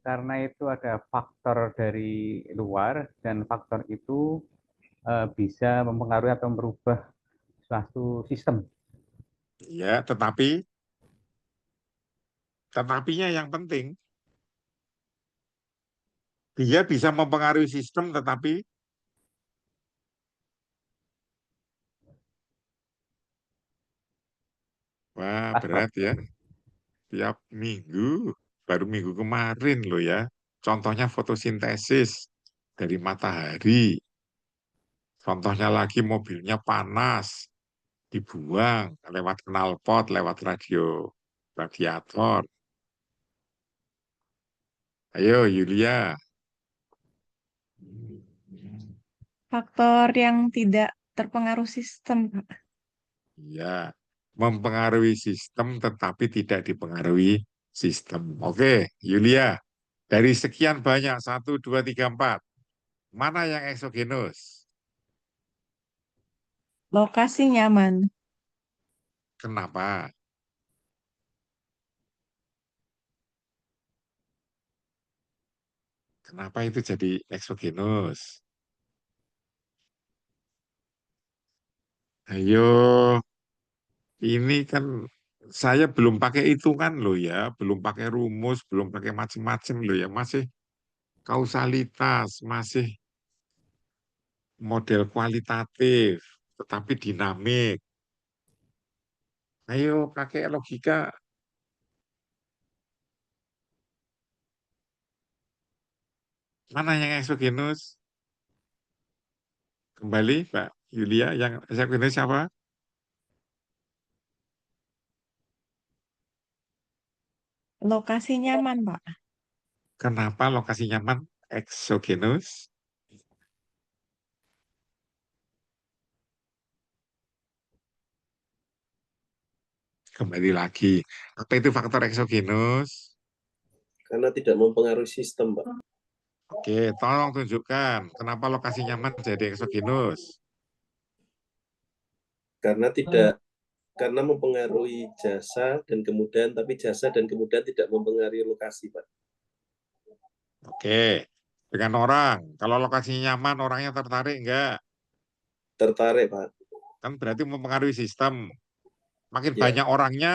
Karena itu ada faktor dari luar dan faktor itu bisa mempengaruhi atau merubah suatu sistem. ya, tetapinya yang penting, dia bisa mempengaruhi sistem, tetapi wah berat ya. Tiap minggu, baru minggu kemarin loh ya. Contohnya fotosintesis dari matahari. Contohnya lagi mobilnya panas, dibuang lewat knalpot, lewat radiator. Ayo Yulia. Faktor yang tidak terpengaruh sistem, Pak. Ya, mempengaruhi sistem tetapi tidak dipengaruhi sistem. Oke, Yulia. Dari sekian banyak, 1, 2, 3, 4. Mana yang eksogenus? Lokasi nyaman. Kenapa? Kenapa itu jadi eksogenus? Ayo, ini kan saya belum pakai hitungan loh ya, belum pakai rumus, belum pakai macam-macam loh ya, masih kausalitas, masih model kualitatif. tetapi dinamik. Ayo pakai logika. Mana yang eksogenus? Kembali, Mbak Yulia, yang eksogenus siapa? Lokasi nyaman, Pak. Kenapa lokasi nyaman eksogenus? Kembali lagi. Apa itu faktor eksogenus? Karena tidak mempengaruhi sistem, Pak. Oke, tolong tunjukkan kenapa lokasi nyaman jadi eksogenus. Karena mempengaruhi jasa dan kemudian, tapi jasa dan kemudian tidak mempengaruhi lokasi, Pak. Oke, dengan orang. Kalau lokasinya nyaman, orangnya tertarik enggak? Tertarik, Pak. Kan berarti mempengaruhi sistem. Makin Ya. banyak orangnya,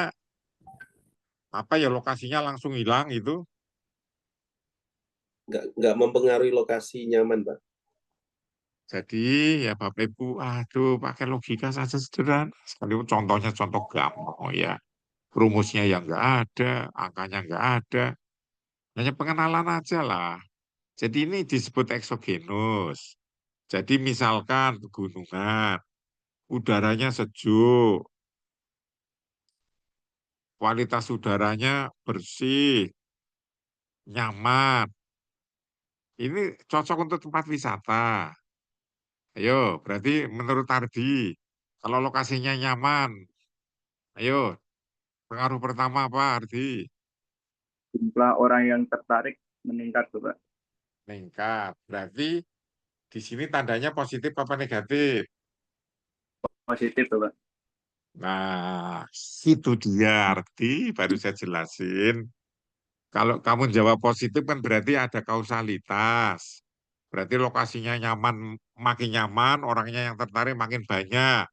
apa ya lokasinya langsung hilang itu. Nggak mempengaruhi lokasi nyaman, Pak. Jadi ya Bapak Ibu, aduh pakai logika saja sederhana. Sekalipun contohnya contoh gampang, oh ya. Rumusnya yang enggak ada, angkanya enggak ada. Hanya pengenalan aja lah. Jadi ini disebut eksogenus. Jadi misalkan pegunungan, udaranya sejuk, kualitas udaranya bersih, nyaman. Ini cocok untuk tempat wisata. Ayo, berarti menurut Ardi, kalau lokasinya nyaman, ayo, pengaruh pertama apa Ardi? Jumlah orang yang tertarik meningkat, Pak. Meningkat. Berarti di sini tandanya positif apa negatif? Positif, Pak. Nah, itu dia Ardi, baru saya jelasin. Kalau kamu jawab positif kan berarti ada kausalitas. Berarti lokasinya nyaman, makin nyaman, orangnya yang tertarik makin banyak.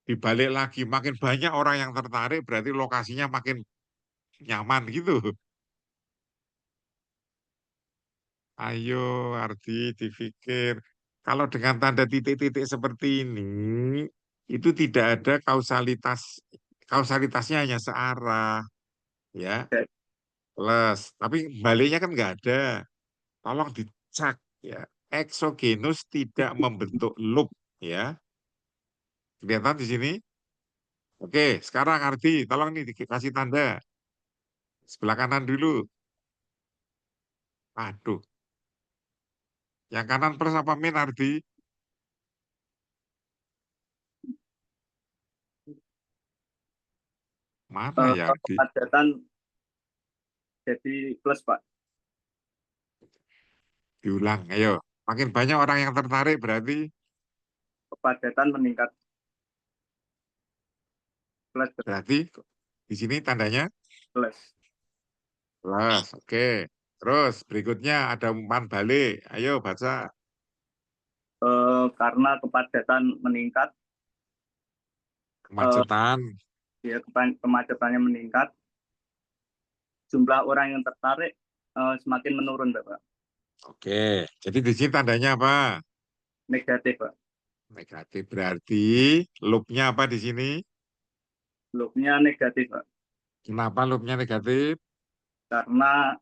Dibalik lagi, makin banyak orang yang tertarik, berarti lokasinya makin nyaman gitu. Ayo, Ardi, dipikir. Kalau dengan tanda titik-titik seperti ini, itu tidak ada kausalitas. Kausalitasnya hanya searah, ya. Plus, tapi baliknya kan nggak ada. Tolong dicek, ya. Eksogenus tidak membentuk loop, ya. Kelihatan di sini? Oke, sekarang Ardi, tolong nih dikasih tanda. Sebelah kanan dulu. Aduh. Yang kanan plus apa min, Ardi? Mana ya, Ardi? Kepadatan jadi plus, Pak. Diulang, ayo. Makin banyak orang yang tertarik berarti Kepadatan meningkat. Plus. berarti di sini tandanya Plus. plus. Oke. Terus berikutnya ada umpan balik. Ayo baca. Karena kepadatan meningkat. Kemacetan. Ya, kemacetannya meningkat. Jumlah orang yang tertarik semakin menurun, Pak. Oke. Jadi di sini tandanya apa? Negatif, Pak. Negatif berarti loopnya apa di sini? Loopnya negatif, Pak. Kenapa loopnya negatif? Karena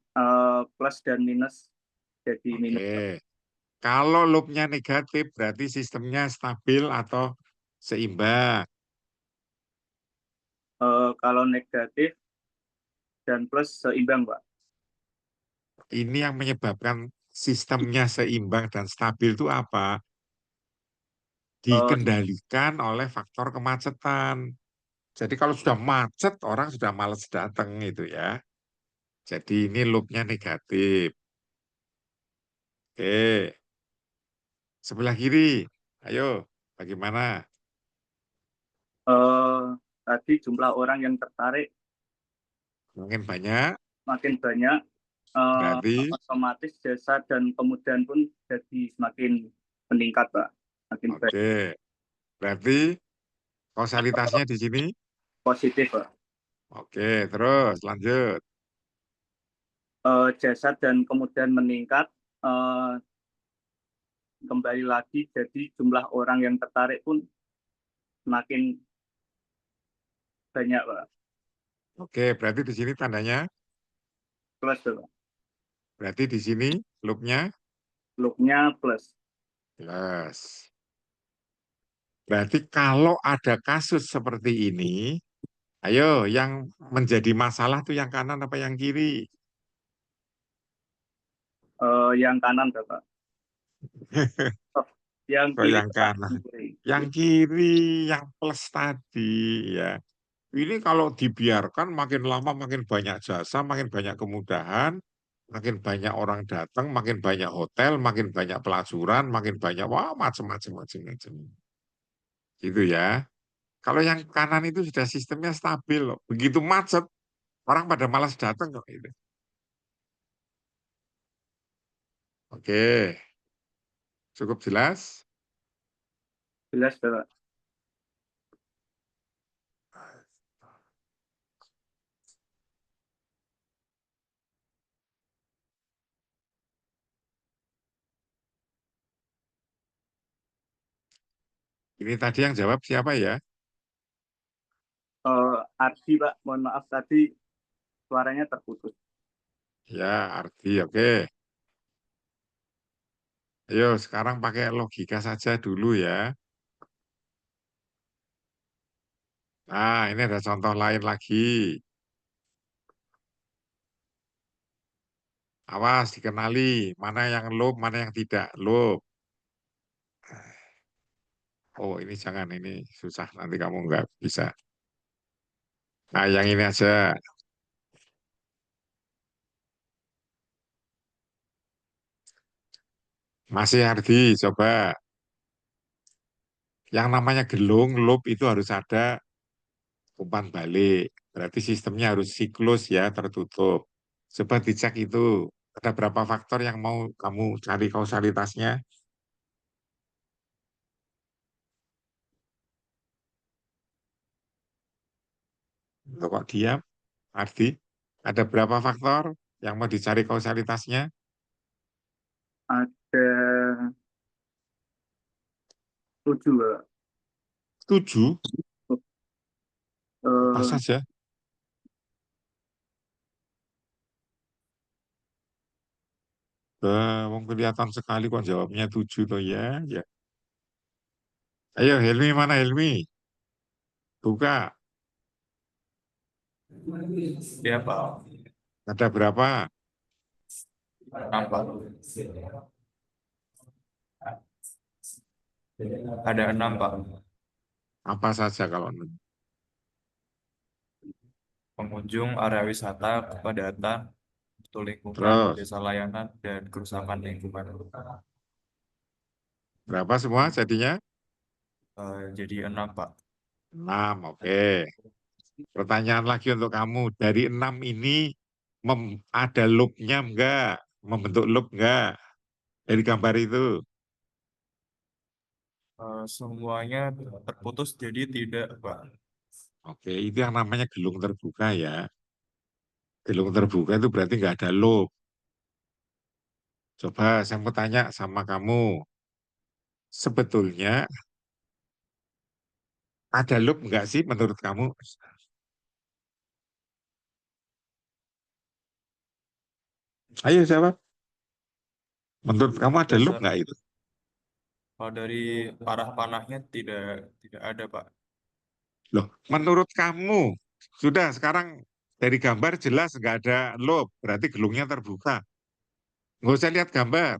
plus dan minus jadi minus. Oke. Kalau loopnya negatif berarti sistemnya stabil atau seimbang. Kalau negatif dan plus seimbang, Pak. Ini yang menyebabkan sistemnya seimbang dan stabil itu apa? Dikendalikan oleh faktor kemacetan. Jadi kalau sudah macet, orang sudah males datang itu ya. Jadi ini loopnya negatif. Oke. Sebelah kiri, ayo, bagaimana? Tadi jumlah orang yang tertarik Makin banyak, makin banyak, berarti otomatis jasa dan kemudian pun jadi semakin meningkat, Pak. Makin baik. oke. Berarti kausalitasnya di sini Positif, Pak. oke. Terus lanjut. Jasa dan kemudian meningkat, kembali lagi jadi jumlah orang yang tertarik pun semakin banyak, Pak. Oke, berarti di sini tandanya, Plus, Pak. berarti di sini loopnya Loopnya plus. plus. Berarti kalau ada kasus seperti ini, ayo yang menjadi masalah tuh yang kanan apa yang kiri? Yang kanan, Bapak. Yang Kok kiri, yang Pak. kanan? Yang kiri, yang plus tadi ya. Ini kalau dibiarkan makin lama makin banyak jasa, makin banyak kemudahan, makin banyak orang datang, makin banyak hotel, makin banyak pelacuran, makin banyak wah macam-macam. Gitu ya. Kalau yang kanan itu sudah sistemnya stabil loh. Begitu macet, orang pada malas datang kok itu. Oke, cukup jelas? Jelas, Bapak. Ini tadi yang jawab siapa ya? Ardi, Pak. Mohon maaf tadi suaranya terputus. Ya, Ardi, oke. Ayo, sekarang pakai logika saja dulu ya. Nah, ini ada contoh lain lagi. Awas, dikenali. Mana yang loop, mana yang tidak loop. Oh, ini jangan. Ini susah. Nanti kamu nggak bisa. Nah, yang ini aja. Masih Ardi, coba. Yang namanya gelung, loop itu harus ada umpan balik. Berarti sistemnya harus siklus ya, tertutup. Coba dicek itu. Ada berapa faktor yang mau kamu cari kausalitasnya? Loh, kok diam? Ardi, ada berapa faktor yang mau dicari kausalitasnya? Ada 7, Pak. 7? Apa Eh, saja? Wong kelihatan sekali kok jawabnya 7 toh ya. Ya. Ayo Helmi, mana Helmi? Buka. Ya, Pak. Ada berapa? Nampak. Ada 6, Pak. Apa saja kalau Pengunjung, area wisata, kepadatan, mutu lingkungan, terus desa layanan, dan kerusakan lingkungan. berapa semua jadinya? Jadi 6, Pak. 6, oke. Pertanyaan lagi untuk kamu. Dari 6 ini ada loopnya enggak? Membentuk loop enggak? Dari gambar itu. Semuanya terputus jadi tidak, Pak. Oke, itu yang namanya gelung terbuka ya. Gelung terbuka itu berarti nggak ada loop. Coba saya mau tanya sama kamu. Sebetulnya ada loop nggak sih menurut kamu? Ayo jawab. Menurut kamu ada loop Dasar nggak itu? kalau dari arah panahnya tidak ada, Pak. Loh, menurut kamu sudah sekarang dari gambar jelas nggak ada loop, berarti gelungnya terbuka. Nggak usah lihat gambar,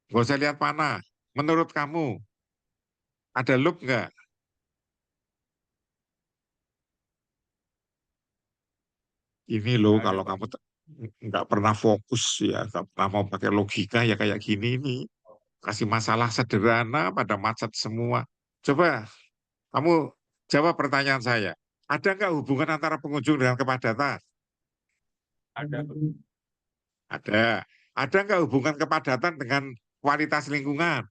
nggak usah lihat panah. Menurut kamu ada loop nggak? Ini loh Nggak ada, kalau Pak. kamu nggak pernah fokus ya, nggak pernah mau pakai logika ya kayak gini nih. Kasih masalah sederhana pada macet semua. Coba kamu jawab pertanyaan saya. Ada nggak hubungan antara pengunjung dengan kepadatan? Ada, Pak. Ada. Ada nggak hubungan kepadatan dengan kualitas lingkungan?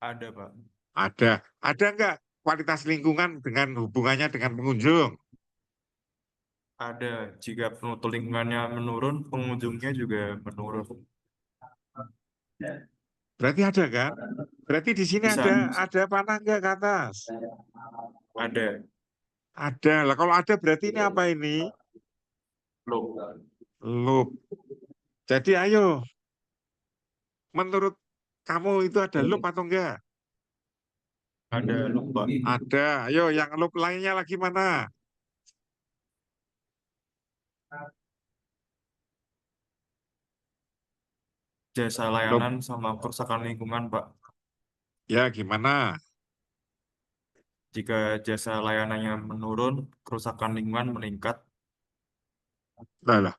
Ada, Pak. Ada. Ada nggak kualitas lingkungan dengan hubungannya dengan pengunjung? Ada. Jika mutu lingkungannya menurun, pengunjungnya juga menurun. Berarti ada kan? Berarti di sini Bisa. ada panah nggak ke atas? Ada. Ada. Lah kalau ada berarti ini apa ini? Loop. Loop. Jadi ayo, menurut kamu itu ada loop atau enggak? Ada loop, Pak. Ada. Ayo, yang loop lainnya lagi mana? Jasa layanan sama kerusakan lingkungan, Pak. Ya, gimana? Jika jasa layanannya menurun, kerusakan lingkungan meningkat. Lah,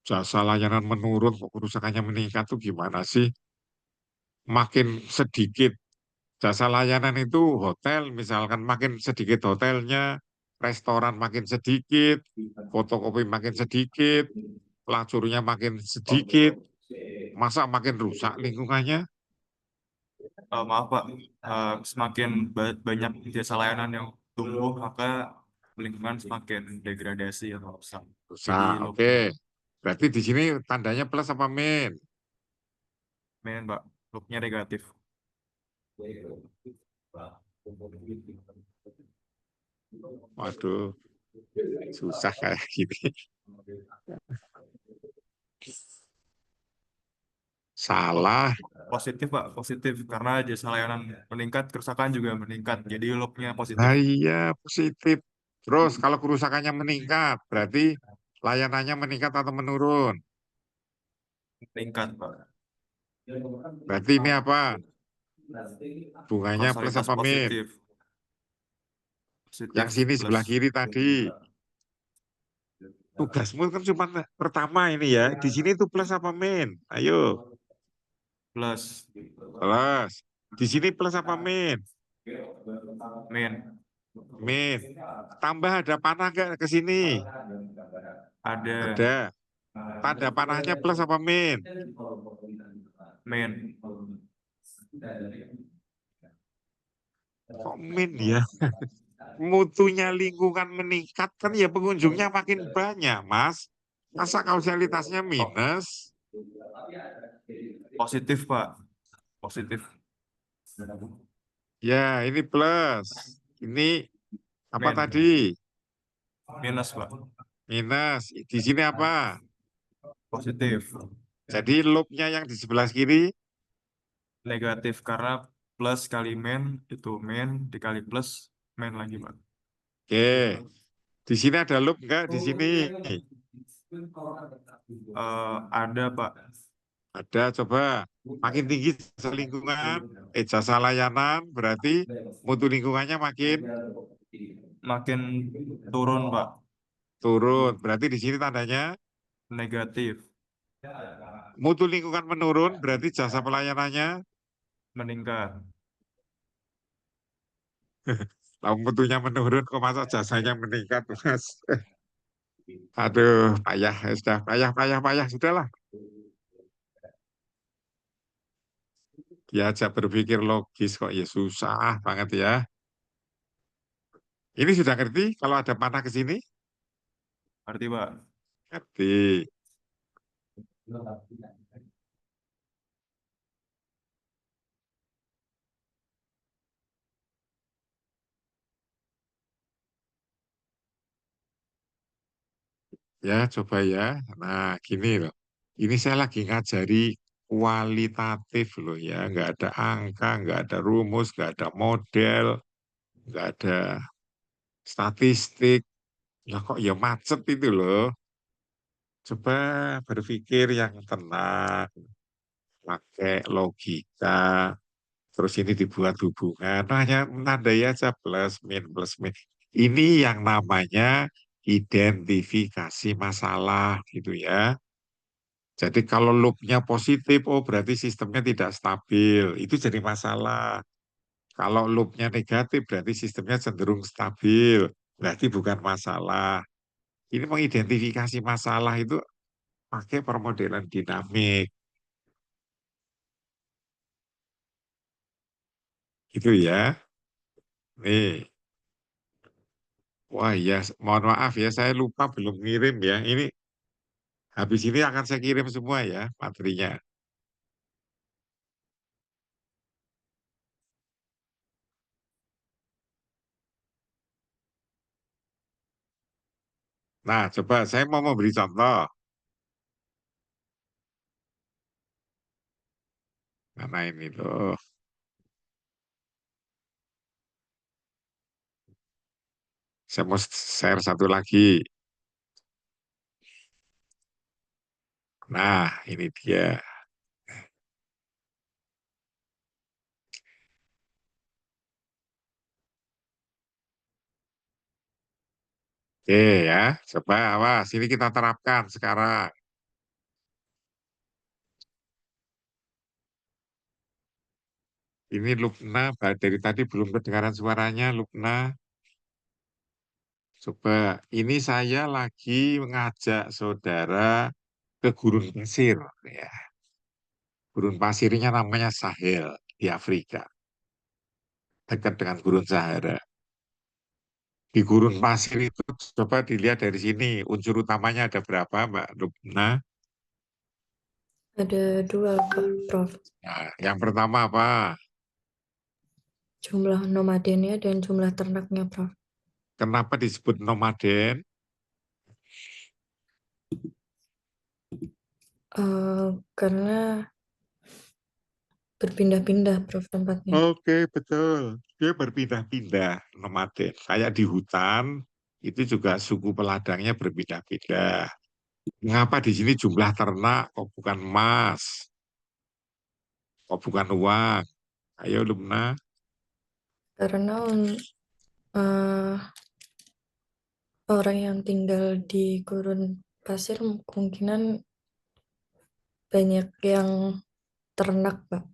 jasa layanan menurun, kok kerusakannya meningkat tuh gimana sih? Makin sedikit jasa layanan itu hotel, misalkan makin sedikit hotelnya, restoran makin sedikit, fotokopi makin sedikit, pelacurnya makin sedikit, masa makin rusak lingkungannya? Maaf, Pak. Semakin banyak jasa layanan yang tumbuh, maka lingkungan semakin degradasi atau rusak. Jadi Rusak, oke. Berarti di sini tandanya plus apa min? Min, Pak. Loopnya negatif. Waduh, susah kayak gini. Salah. Positif, Pak. Positif. Karena jasa layanan meningkat, kerusakan juga meningkat. Jadi loopnya positif. Nah, iya, positif. Terus kalau kerusakannya meningkat, berarti layanannya meningkat atau menurun? Meningkat, Pak. Berarti ini apa? Bunganya plus Kausalitas apa min? positif. Yang Positif sini plus. sebelah kiri tadi. Tugasmu kan cuma pertama ini ya. Di sini tuh plus apa min? Ayo. Plus. Plus. Di sini plus apa min? Min. Min. Tambah ada panah nggak ke sini? Ada. Ada. Tanda panahnya plus apa min? Min. Kok min ya? Mutunya lingkungan meningkat kan ya pengunjungnya makin banyak, Mas. Masa kausalitasnya minus? Positif, Pak. Positif. Ya, ini plus. Ini apa Min. tadi? Minus, Pak. Minus. Di sini apa? Positif. Jadi loopnya yang di sebelah kiri? Negatif karena plus kali min itu min dikali plus min lagi, Pak. Oke. Di sini ada loop enggak? Di sini Ada, Pak. ada. Coba makin tinggi jasa lingkungan, jasa layanan, berarti mutu lingkungannya Makin turun, Pak. turun. Berarti di sini tandanya Negatif. mutu lingkungan menurun, berarti jasa pelayanannya Meningkat. Lalu mutunya menurun, kok masa jasanya meningkat, Mas? Aduh, payah, ya sudah, payah, sudahlah. Diajak berpikir logis kok ya susah banget ya. Ini sudah ngerti kalau ada panah ke sini? Arti, Pak. Ngerti. Ya, coba ya. Nah, gini loh. Ini saya lagi ngajari kualitatif loh ya. Nggak ada angka, nggak ada rumus, nggak ada model, nggak ada statistik. Lah kok ya macet itu loh. Coba berpikir yang tenang, pakai logika, terus ini dibuat hubungan, nah, hanya menandai aja plus min. Ini yang namanya identifikasi masalah gitu ya. Jadi kalau loopnya positif, oh berarti sistemnya tidak stabil, itu jadi masalah. Kalau loopnya negatif, berarti sistemnya cenderung stabil, berarti bukan masalah. Ini mengidentifikasi masalah itu pakai permodelan dinamik. Gitu ya. Nih. Wah iya, mohon maaf ya, saya lupa belum ngirim ya. Ini habis ini akan saya kirim semua ya materinya. Nah, coba saya mau memberi contoh. Mana ini loh. Saya mau share satu lagi. Nah, ini dia. Oke ya, coba awas. Ini kita terapkan sekarang. Ini Lupna, dari tadi belum kedengaran suaranya, Lupna. Coba, ini saya lagi mengajak saudara ke gurun pasir. Ya. Gurun pasirnya namanya Sahel di Afrika, dekat dengan gurun Sahara. Di gurun pasir itu coba dilihat dari sini, unsur utamanya ada berapa, Mbak Lupna? Ada dua, Pak, Prof. Nah, yang pertama apa? Jumlah nomadennya dan jumlah ternaknya, Prof. Kenapa disebut nomaden? Karena berpindah-pindah, Prof, tempatnya. Oke, betul. Dia berpindah-pindah nomaden. Kayak di hutan, itu juga suku peladangnya berpindah-pindah. Mengapa di sini jumlah ternak kok bukan emas? Kok bukan uang? Ayo, Lumna. Karena eh, orang yang tinggal di gurun pasir kemungkinan banyak yang ternak, Pak.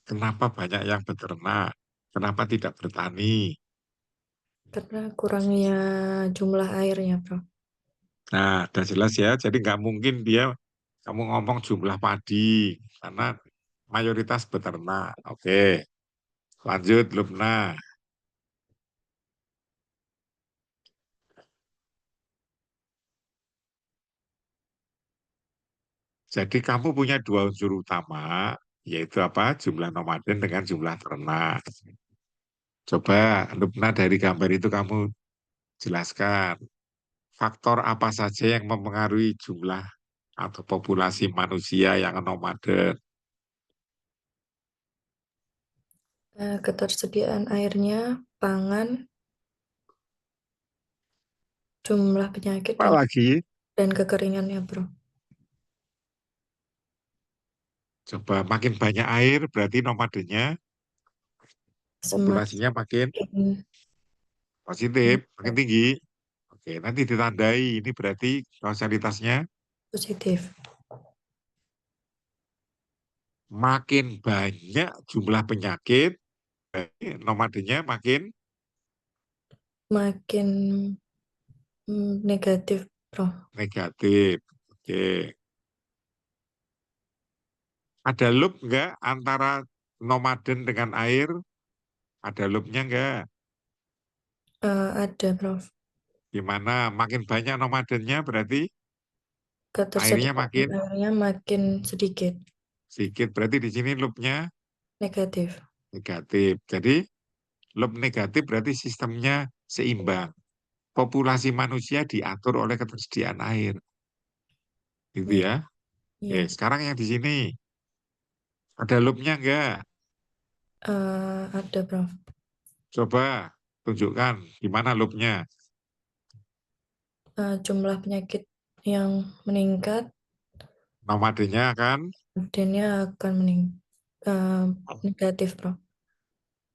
Kenapa banyak yang beternak? Kenapa tidak bertani? Karena kurangnya jumlah airnya, Prof. Nah, udah jelas ya. Jadi nggak mungkin kamu ngomong jumlah padi, karena mayoritas beternak. Oke, lanjut, Lumna. Jadi kamu punya dua unsur utama, yaitu apa? Jumlah nomaden dengan jumlah ternak. Coba, Lupna, dari gambar itu kamu jelaskan faktor apa saja yang mempengaruhi jumlah atau populasi manusia yang nomaden. Ketersediaan airnya, pangan, jumlah penyakit, Apalagi, dan kekeringannya, Bro. coba makin banyak air berarti nomadennya, populasinya makin positif, makin tinggi. Oke, nanti ditandai ini berarti kausalitasnya Positif. makin banyak jumlah penyakit, nomadennya makin Makin negatif, Bro. negatif. Oke. Ada loop enggak antara nomaden dengan air? Ada loopnya enggak? Ada, Prof. Gimana? Makin banyak nomadennya berarti airnya Ketersediaan airnya makin sedikit. sedikit. Berarti di sini loopnya Negatif. negatif. Jadi loop negatif berarti sistemnya seimbang. Populasi manusia diatur oleh ketersediaan air. Gitu ya. Oke, Iya. sekarang yang di sini ada loopnya enggak? Ada, Prof. Coba tunjukkan gimana loopnya. Jumlah penyakit yang meningkat, Nomadennya akan akan negatif, Prof.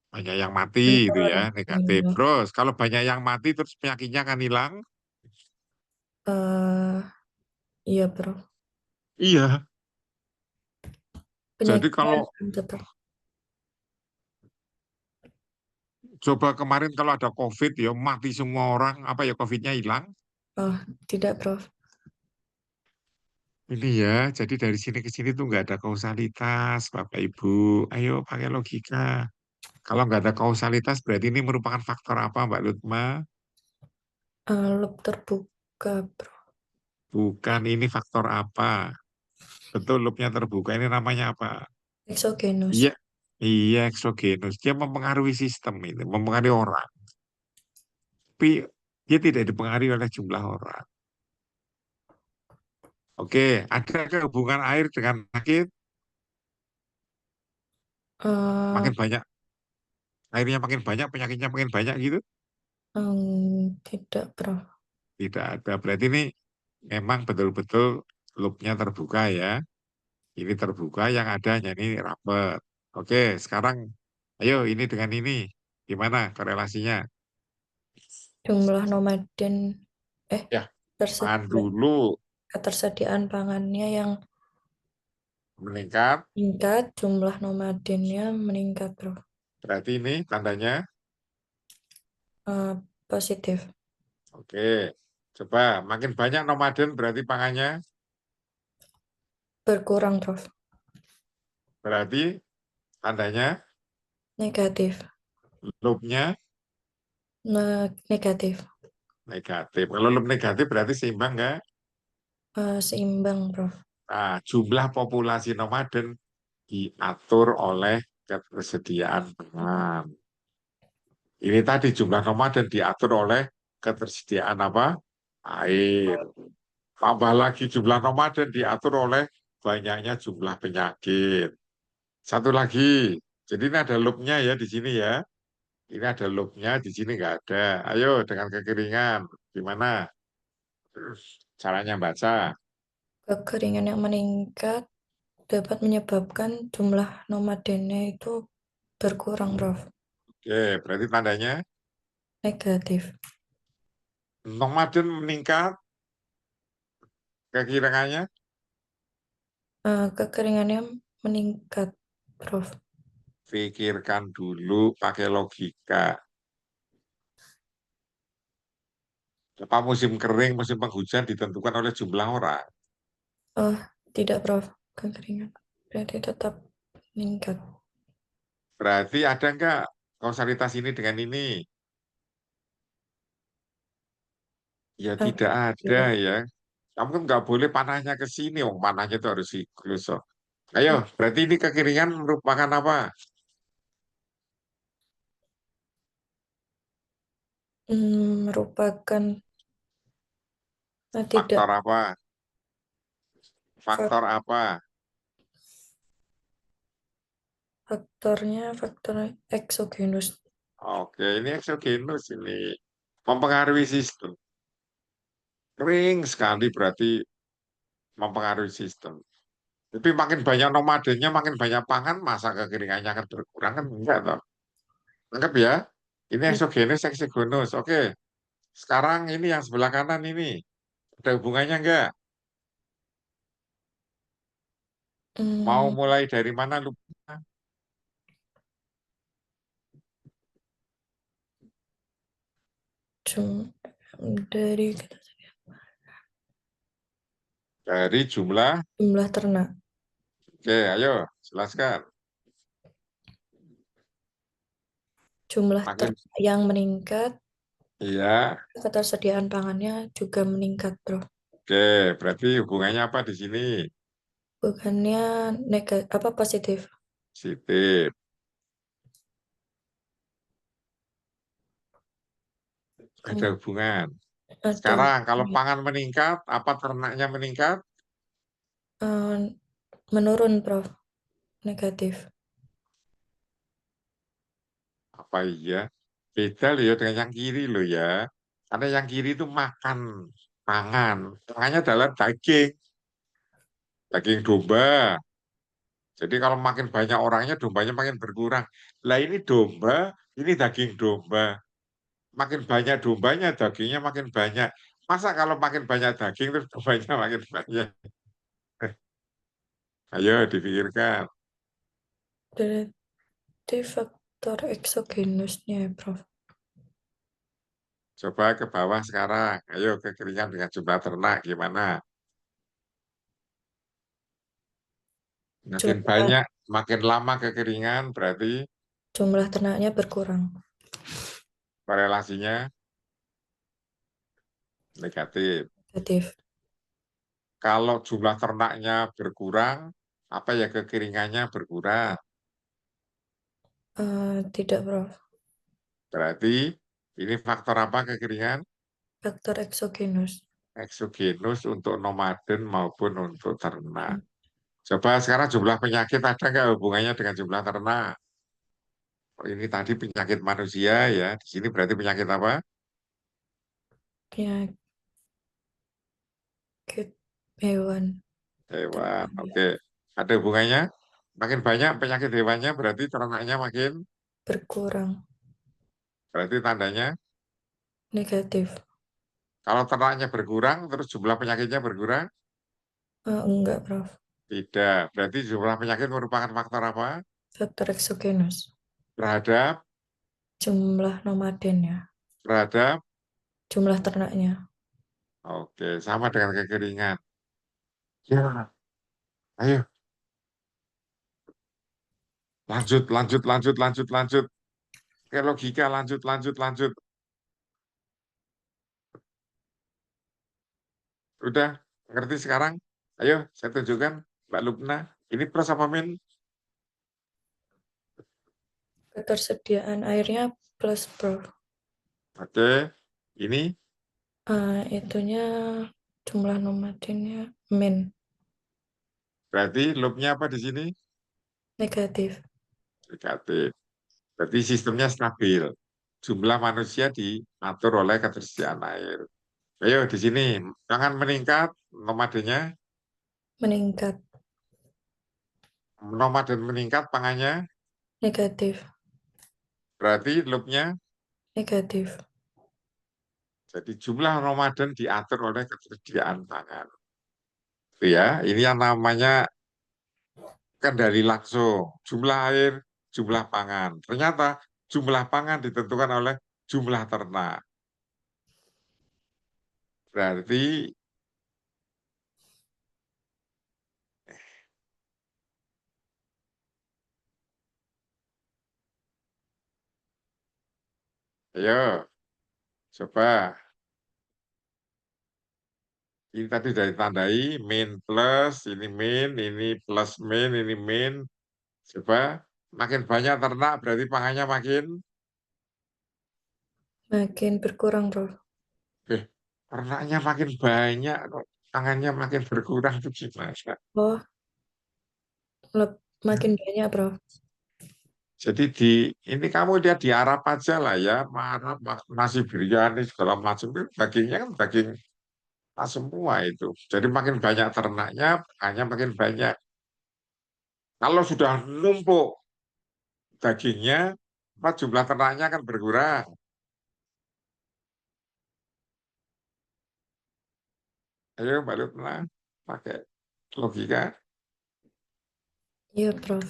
banyak yang mati itu ya, negatif. Menurun. Terus kalau banyak yang mati terus penyakitnya akan hilang? Iya, Prof. Iya. Jadi Penyakitnya kalau akan tetap. coba kemarin kalau ada COVID ya mati semua orang, apa ya COVID-nya hilang? Oh, tidak, Prof. Ini ya, jadi dari sini ke sini tuh nggak ada kausalitas, Bapak Ibu. Ayo pakai logika. Kalau nggak ada kausalitas berarti ini merupakan faktor apa, Mbak Lutma? Loop terbuka, Prof. Bukan, ini faktor apa? Betul, loopnya terbuka. Ini namanya apa? Exogenus. Iya, iya eksogenus. Dia mempengaruhi sistem ini, mempengaruhi orang. Tapi Dia tidak dipengaruhi oleh jumlah orang. Oke, ada hubungan air dengan penyakit? Makin banyak, airnya makin banyak, penyakitnya makin banyak gitu? Tidak, Prof. Tidak ada. Berarti ini memang betul-betul loopnya terbuka ya. Ini terbuka, yang ada hanya ini rapet. Oke, sekarang ayo ini dengan ini. Gimana korelasinya? Jumlah nomaden Ya, tahan dulu. ketersediaan pangannya yang Meningkat. meningkat, jumlah nomadennya meningkat, Prof. Berarti ini tandanya? Positif. Oke, coba makin banyak nomaden berarti pangannya? Berkurang, Prof. Berarti tandanya? Negatif. Loopnya? Negatif. Negatif. Kalau loop negatif berarti seimbang nggak? Seimbang, Prof. Nah, jumlah populasi nomaden diatur oleh ketersediaan pangan. Ini tadi jumlah nomaden diatur oleh ketersediaan apa? Air. Tambah lagi jumlah nomaden diatur oleh banyaknya jumlah penyakit. Satu lagi, jadi ini ada loopnya ya di sini ya. Ini ada loopnya, di sini nggak ada. Ayo dengan kekeringan, gimana caranya baca? Kekeringan yang meningkat dapat menyebabkan jumlah nomadennya itu berkurang, Prof. Oke, berarti tandanya Negatif. nomaden meningkat, kekeringannya Kekeringannya meningkat, Prof. pikirkan dulu pakai logika. Apa musim kering, musim penghujan ditentukan oleh jumlah orang? Tidak, Prof. Kekeringan berarti tetap meningkat. Berarti ada nggak kausalitas ini dengan ini? Ya tidak ada ya. Kamu kan nggak boleh panahnya ke sini, panahnya itu harus siklus. Ayo, berarti ini kekeringan merupakan apa? Merupakan Faktor apa? Faktor apa? Faktornya faktor eksogenus. Oke, ini eksogenus ini mempengaruhi sistem. Kering sekali berarti mempengaruhi sistem. Tapi makin banyak nomadennya, makin banyak pangan, masa kekeringannya akan berkurang kan enggak toh? Anggap ya, ini eksogenus, eksogenus. Oke, sekarang ini yang sebelah kanan ini ada hubungannya enggak? Mau mulai dari mana lupa? Dari jumlah ternak. Oke, ayo jelaskan. Jumlah Makin ternak yang meningkat, iya. ketersediaan pangannya juga meningkat, Bro. Oke, berarti hubungannya apa di sini? Bukannya positif. Positif. Ada hubungan. Sekarang kalau pangan meningkat, apa ternaknya meningkat? Menurun, Prof. Negatif. Apa iya? Beda loh ya dengan yang kiri loh ya. Karena yang kiri itu makan pangan. Pangannya adalah daging. Daging domba. Jadi kalau makin banyak orangnya, dombanya makin berkurang. Lah ini domba, ini daging domba. Makin banyak dombanya, dagingnya makin banyak. Masa kalau makin banyak daging, terus dombanya makin banyak? Ayo dipikirkan. Berarti faktor eksogenusnya, Prof. Coba ke bawah sekarang. Ayo kekeringan dengan jumlah ternak gimana? Makin banyak, makin lama kekeringan berarti jumlah ternaknya berkurang. korelasinya negatif. Negatif. Kalau jumlah ternaknya berkurang, apa ya kekeringannya berkurang? Tidak, Prof. Berarti ini faktor apa kekeringan? Faktor eksogenus. Eksogenus untuk nomaden maupun untuk ternak. Coba sekarang jumlah penyakit ada nggak hubungannya dengan jumlah ternak? Oh, ini tadi penyakit manusia ya. Di sini berarti penyakit apa? Penyakit hewan. Hewan. Oke. Ada hubungannya? Makin banyak penyakit hewannya berarti ternaknya makin Berkurang. berarti tandanya Negatif. kalau ternaknya berkurang terus jumlah penyakitnya berkurang? Enggak, Prof. Tidak. Berarti jumlah penyakit merupakan faktor apa? Faktor eksogenus. Terhadap Jumlah nomadennya. terhadap Jumlah ternaknya. oke, sama dengan kekeringan. Ya, ayo. Lanjut. Oke, logika, lanjut. Udah, ngerti sekarang? Ayo, saya tunjukkan, Mbak Lubna. Ini plus apa min? Ketersediaan airnya plus, Prof. Oke, ini Itunya jumlah nomadennya min. berarti loopnya apa di sini? Negatif. Negatif. Berarti sistemnya stabil. Jumlah manusia diatur oleh ketersediaan air. Ayo, di sini, jangan meningkat, nomadennya. Meningkat. Nomaden meningkat, pangannya. Negatif. Berarti loopnya. Negatif. Jadi jumlah nomaden diatur oleh ketersediaan pangan. Itu ya, ini yang namanya kendali langsung. Jumlah air, jumlah pangan. Ternyata jumlah pangan ditentukan oleh jumlah ternak. Berarti ayo coba. Ini tadi sudah ditandai min plus, ini plus min, ini min. Coba makin banyak ternak berarti pangannya makin berkurang, Prof. ternaknya makin banyak kok pangannya makin berkurang itu gimana? Oh, makin banyak, Prof. Jadi ini kamu lihat di Arab aja lah ya, Arab nasi biryani segala macam itu dagingnya kan daging semua itu. Jadi makin banyak ternaknya, hanya makin banyak. Kalau sudah numpuk dagingnya, jumlah ternaknya akan berkurang. Ayo Mbak Lutna, pakai logika. Iya, Prof.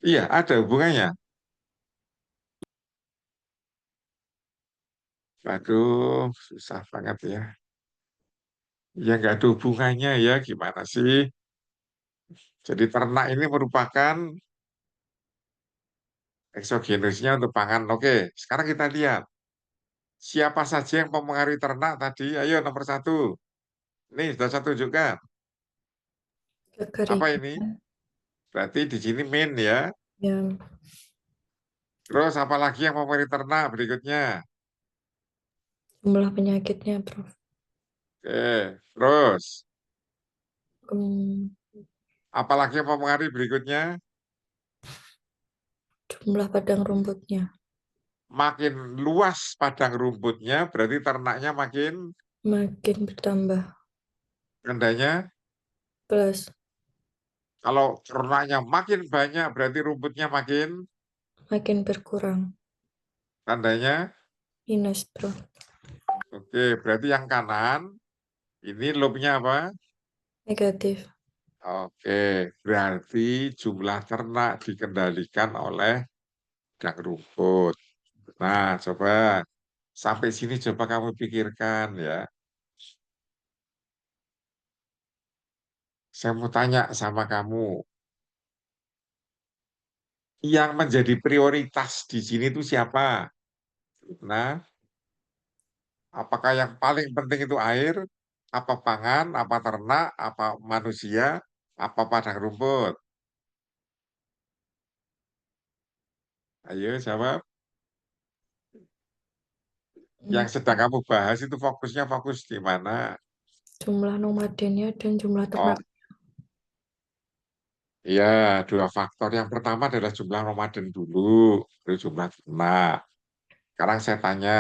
Iya, ada hubungannya. Waduh, susah banget ya. Ya nggak ada hubungannya ya, gimana sih? Jadi ternak ini merupakan eksogenusnya untuk pangan. Oke, sekarang kita lihat. Siapa saja yang mempengaruhi ternak tadi? Ayo nomor 1. Nih, sudah saya tunjukkan. Apa ini? Berarti di sini min ya. Ya. Terus apa lagi yang mempengaruhi ternak berikutnya? Jumlah penyakitnya, Prof. Oke, terus. Hmm, Apalagi yang mempengaruhi berikutnya? Jumlah padang rumputnya. Makin luas padang rumputnya, berarti ternaknya makin bertambah. tandanya Plus. kalau ternaknya makin banyak, berarti rumputnya makin berkurang. tandanya Minus, Bro. oke, berarti yang kanan ini loopnya apa? Negatif. Oke, berarti jumlah ternak dikendalikan oleh padang rumput. Nah, coba sampai sini coba kamu pikirkan ya. Saya mau tanya sama kamu, yang menjadi prioritas di sini itu siapa? Nah, apakah yang paling penting itu air, apa pangan, apa ternak, apa manusia, apa padang rumput? Ayo jawab. Yang sedang kamu bahas itu fokusnya fokus di mana? Jumlah nomadennya dan jumlah Oh, ternak. iya, dua faktor. Yang pertama adalah jumlah nomaden dulu, baru jumlah ternak. Sekarang saya tanya,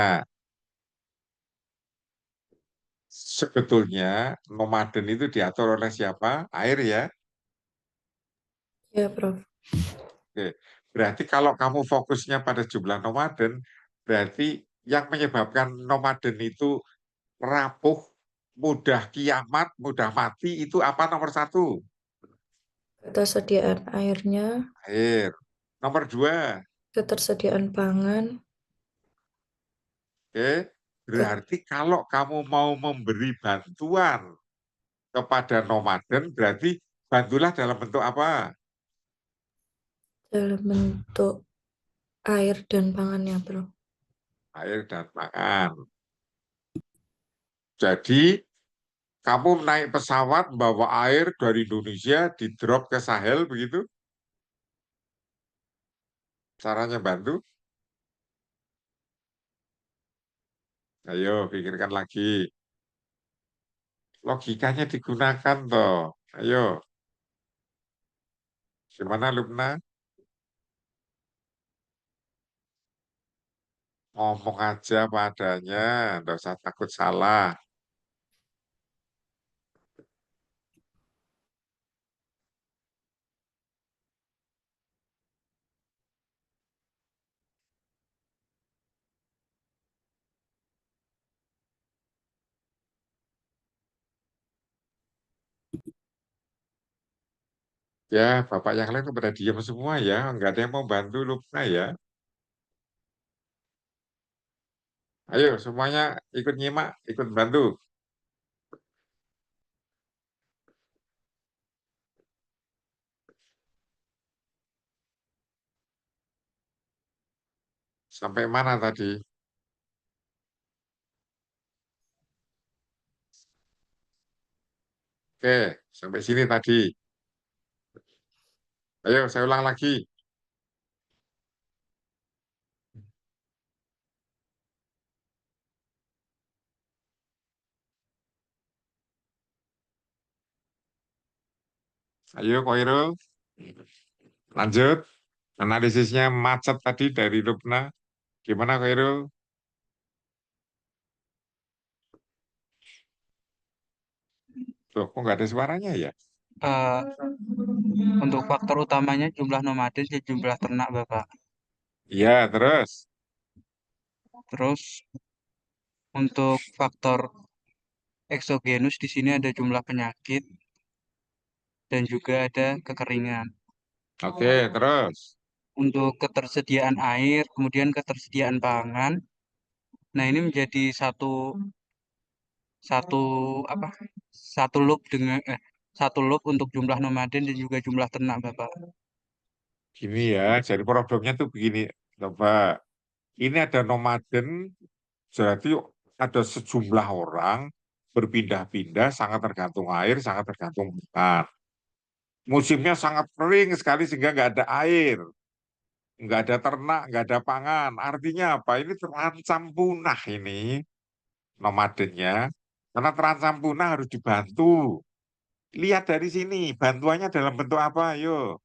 sebetulnya nomaden itu diatur oleh siapa? Air ya? Ya, Prof. Oke. Berarti kalau kamu fokusnya pada jumlah nomaden, berarti yang menyebabkan nomaden itu rapuh, mudah kiamat, mudah mati, itu apa nomor satu? Ketersediaan airnya, Air. Nomor dua, ketersediaan pangan, oke. Berarti kalau kamu mau memberi bantuan kepada nomaden, berarti bantulah dalam bentuk apa? dalam bentuk air dan pangannya, Bro. Air dan pangan. Jadi, kamu naik pesawat bawa air dari Indonesia di drop ke Sahel begitu? Caranya bantu? Ayo pikirkan lagi. Logikanya digunakan toh. Ayo. Gimana Lubna? Ngomong aja padanya, nggak usah takut salah. Ya, Bapak yang lain pada diam semua ya, nggak ada yang mau bantu Lubna ya. Ayo semuanya ikut nyimak, ikut bantu. Sampai mana tadi? Oke, sampai sini tadi. Ayo saya ulang lagi. Ayo Koirul, lanjut. Analisisnya macet tadi dari Lubna. Gimana Koirul? Loh, kok nggak ada suaranya ya? Eh, untuk faktor utamanya jumlah nomaden dan jumlah ternak, Bapak. Iya, terus. Terus untuk faktor eksogenus di sini ada jumlah penyakit dan juga ada kekeringan. Oke, terus. Untuk ketersediaan air, kemudian ketersediaan pangan. Nah, ini menjadi satu apa? Satu loop untuk jumlah nomaden dan juga jumlah ternak, Bapak. Gini ya, jadi problemnya tuh begini. Coba, ini ada nomaden, berarti ada sejumlah orang berpindah-pindah, sangat tergantung air, sangat tergantung makan. Musimnya sangat kering sekali sehingga nggak ada air, nggak ada ternak, nggak ada pangan. Artinya apa? Ini terancam punah ini nomadennya. Karena terancam punah harus dibantu. Lihat dari sini, bantuannya dalam bentuk apa? Ayo,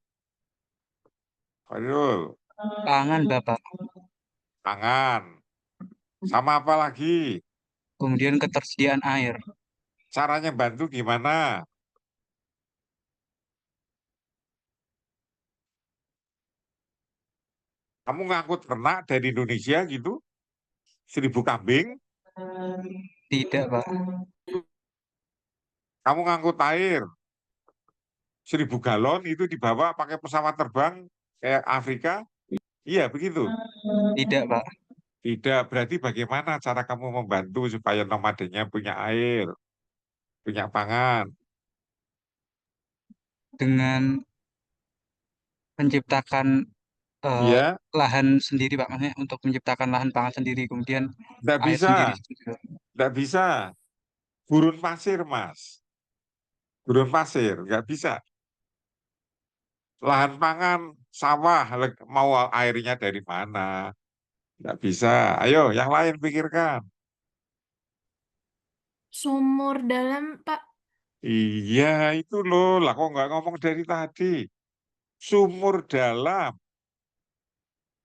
Khairul. Pangan, Bapak. Pangan. Sama apa lagi? Kemudian ketersediaan air. Caranya bantu gimana? Kamu ngangkut ternak dari Indonesia gitu? 1.000 kambing? Tidak, Pak. Kamu ngangkut air? 1.000 galon itu dibawa pakai pesawat terbang kayak Afrika? Iya, begitu? Tidak, Pak. Tidak. Berarti bagaimana cara kamu membantu supaya nomadennya punya air, punya pangan? Dengan menciptakan Iya, lahan sendiri, Pak. Maksudnya untuk menciptakan lahan pangan sendiri, kemudian tidak air bisa. sendiri. Tidak bisa. Gurun pasir, Mas. Gurun pasir, nggak bisa. Lahan pangan, sawah, mau airnya dari mana? Nggak bisa. Ayo, yang lain pikirkan. Sumur dalam, Pak. Iya, itu loh. Lah kok nggak ngomong dari tadi? Sumur dalam.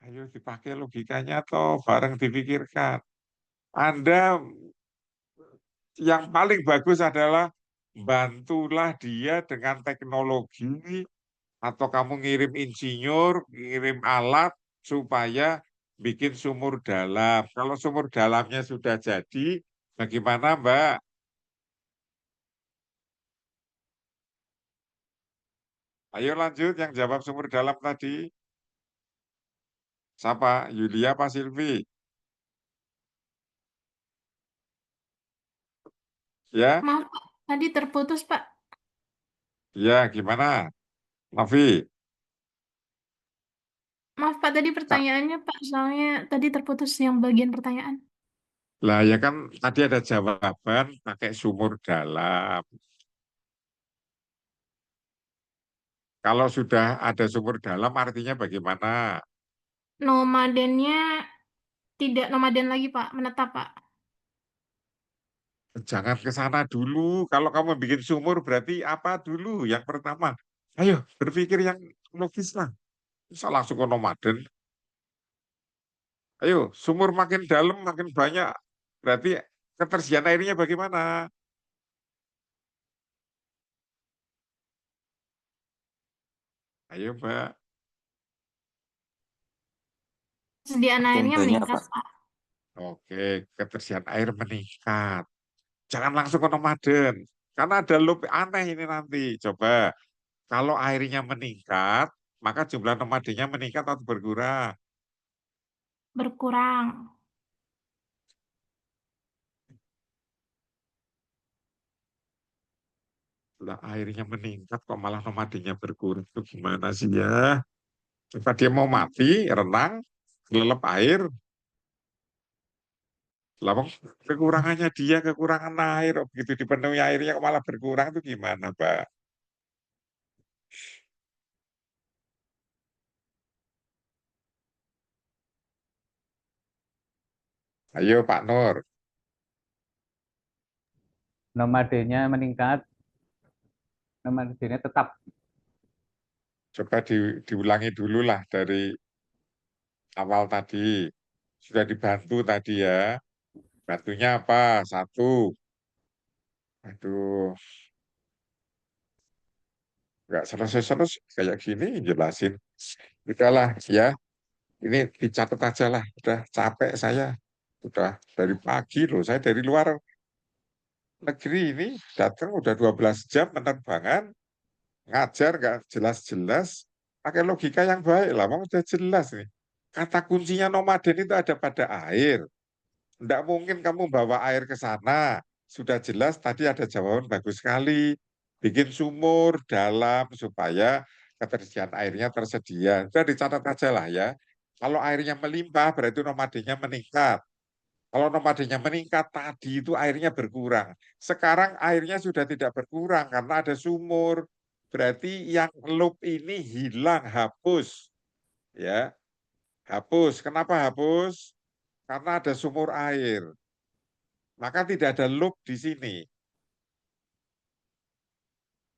Ayo dipakai logikanya toh, bareng dipikirkan. Anda yang paling bagus adalah bantulah dia dengan teknologi atau kamu ngirim insinyur, ngirim alat supaya bikin sumur dalam. Kalau sumur dalamnya sudah jadi, bagaimana Mbak? Ayo lanjut yang jawab sumur dalam tadi. Siapa? Yulia apa Silvi? Ya, Maaf, Pak. Tadi terputus, Pak. ya gimana? Novi, Maaf, Pak. Tadi Cak. pertanyaannya, Pak. Soalnya tadi terputus yang bagian pertanyaan. Lah ya kan tadi ada jawaban pakai sumur dalam. Kalau sudah ada sumur dalam artinya bagaimana? Nomadennya tidak nomaden lagi, Pak. Menetap, Pak. Jangan ke sana dulu. Kalau kamu bikin sumur berarti apa dulu? Yang pertama, ayo berpikir yang logis lah. Bisa langsung ke nomaden. Ayo, sumur makin dalam makin banyak. Berarti ketersediaan airnya bagaimana? Ayo Mbak. Sediaan Makin airnya banyak meningkat, apa? Pak. Oke, ketersediaan air meningkat. Jangan langsung ke nomaden. Karena ada loop aneh ini nanti. Coba, kalau airnya meningkat, maka jumlah nomadennya meningkat atau berkurang? Berkurang. Lah airnya meningkat kok malah nomadennya berkurang. Itu gimana sih ya? Coba dia mau mati, renang, lelep air. Lah wong kekurangannya dia kekurangan air. Begitu dipenuhi airnya kok malah berkurang itu gimana, Mbak? Ayo Pak Nur. Nomadenya meningkat, nomadenya tetap. Coba diulangi dulu lah dari awal tadi. Sudah dibantu tadi ya. Bantunya apa? Satu. Aduh, nggak selesai-selesai kayak gini jelasin. Udahlah ya, ini dicatat aja lah. Udah capek saya. Udah dari pagi loh, saya dari luar negeri ini datang udah 12 jam penerbangan, ngajar nggak jelas-jelas, pakai logika yang baik lah, mau udah jelas nih. Kata kuncinya nomaden itu ada pada air. Tidak mungkin kamu bawa air ke sana. Sudah jelas tadi ada jawaban bagus sekali. Bikin sumur dalam supaya ketersediaan airnya tersedia. Sudah dicatat aja lah ya. Kalau airnya melimpah berarti nomadennya meningkat. Kalau nomadennya meningkat tadi itu airnya berkurang. Sekarang airnya sudah tidak berkurang karena ada sumur. Berarti yang loop ini hilang, hapus. Ya, hapus. Kenapa hapus? Karena ada sumur air. Maka tidak ada loop di sini.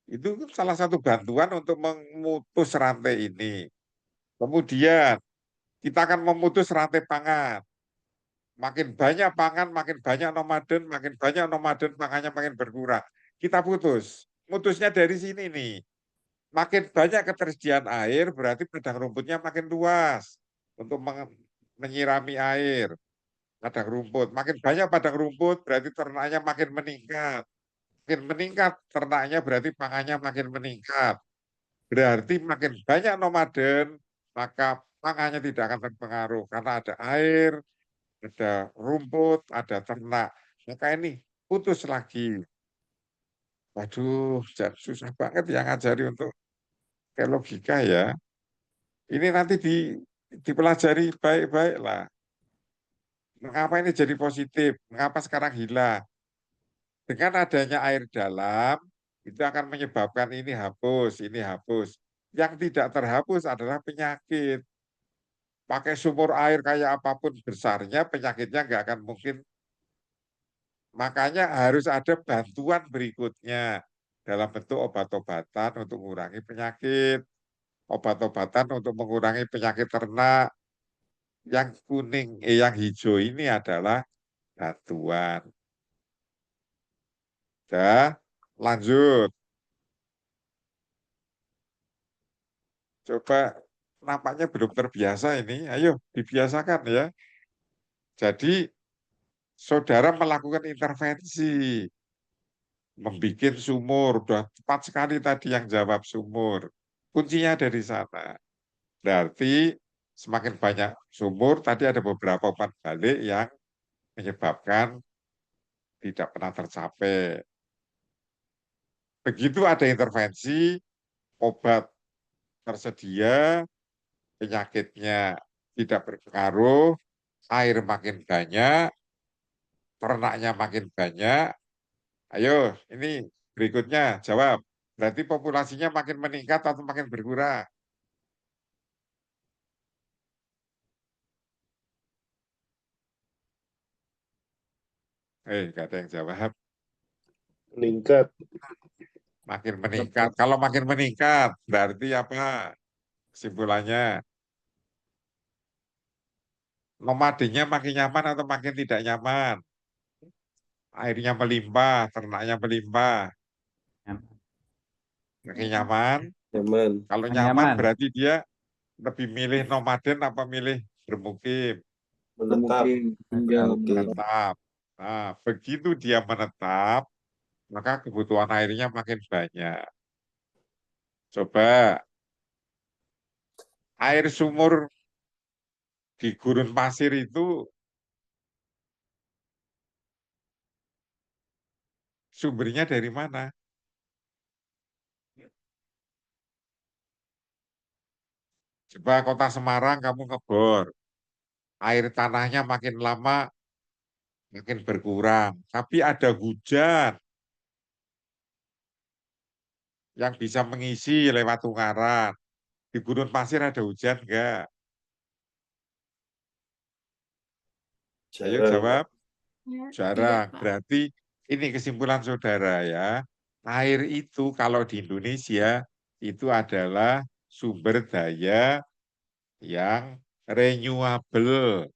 Itu salah satu bantuan untuk memutus rantai ini. Kemudian kita akan memutus rantai pangan. Makin banyak pangan, makin banyak nomaden, makin banyak nomaden, pangannya makin berkurang. Kita putus. Mutusnya dari sini nih. Makin banyak ketersediaan air, berarti padang rumputnya makin luas untuk menyirami air. Padang rumput. Makin banyak padang rumput, berarti ternaknya makin meningkat. Makin meningkat ternaknya berarti pangannya makin meningkat. Berarti makin banyak nomaden, maka pangannya tidak akan terpengaruh karena ada air, ada rumput, ada ternak. Maka ini putus lagi. Waduh, susah banget yang ngajari untuk kayak logika ya. Ini nanti dipelajari baik-baik lah. Mengapa ini jadi positif? Mengapa sekarang hilang? Dengan adanya air dalam, itu akan menyebabkan ini hapus, ini hapus. Yang tidak terhapus adalah penyakit. pakai sumur air kayak apapun besarnya, penyakitnya nggak akan mungkin. Makanya harus ada bantuan berikutnya dalam bentuk obat-obatan untuk mengurangi penyakit, obat-obatan untuk mengurangi penyakit ternak. Yang kuning, yang hijau ini adalah bantuan. Dah, lanjut. Coba nampaknya belum terbiasa ini. Ayo dibiasakan ya. Jadi saudara melakukan intervensi, membuat sumur. Udah tepat sekali tadi yang jawab sumur. Kuncinya ada di sana. Berarti semakin banyak sumur, tadi ada beberapa umpan balik yang menyebabkan tidak pernah tercapai. Begitu ada intervensi, obat tersedia, penyakitnya tidak berpengaruh, air makin banyak, ternaknya makin banyak. Ayo, ini berikutnya jawab. Berarti populasinya makin meningkat atau makin berkurang? Nggak ada yang jawab. Meningkat. Makin meningkat. Kalau makin meningkat, berarti apa kesimpulannya? Nomadenya makin nyaman atau makin tidak nyaman? Airnya melimpah, ternaknya melimpah. Makin nyaman? Nyaman. Kalau Nyaman. nyaman berarti dia lebih milih nomaden apa milih bermukim? Menetap. Menetap. Nah, begitu dia menetap, maka kebutuhan airnya makin banyak. Coba air sumur di gurun pasir itu sumbernya dari mana? Coba kota Semarang kamu ngebor, air tanahnya makin lama makin berkurang, tapi ada hujan yang bisa mengisi lewat Ungaran. Di gurun pasir ada hujan enggak? Ayo Jarang. jawab. Ya, Jarang. Pak. Berarti ini kesimpulan saudara ya. Air itu kalau di Indonesia itu adalah sumber daya yang renewable.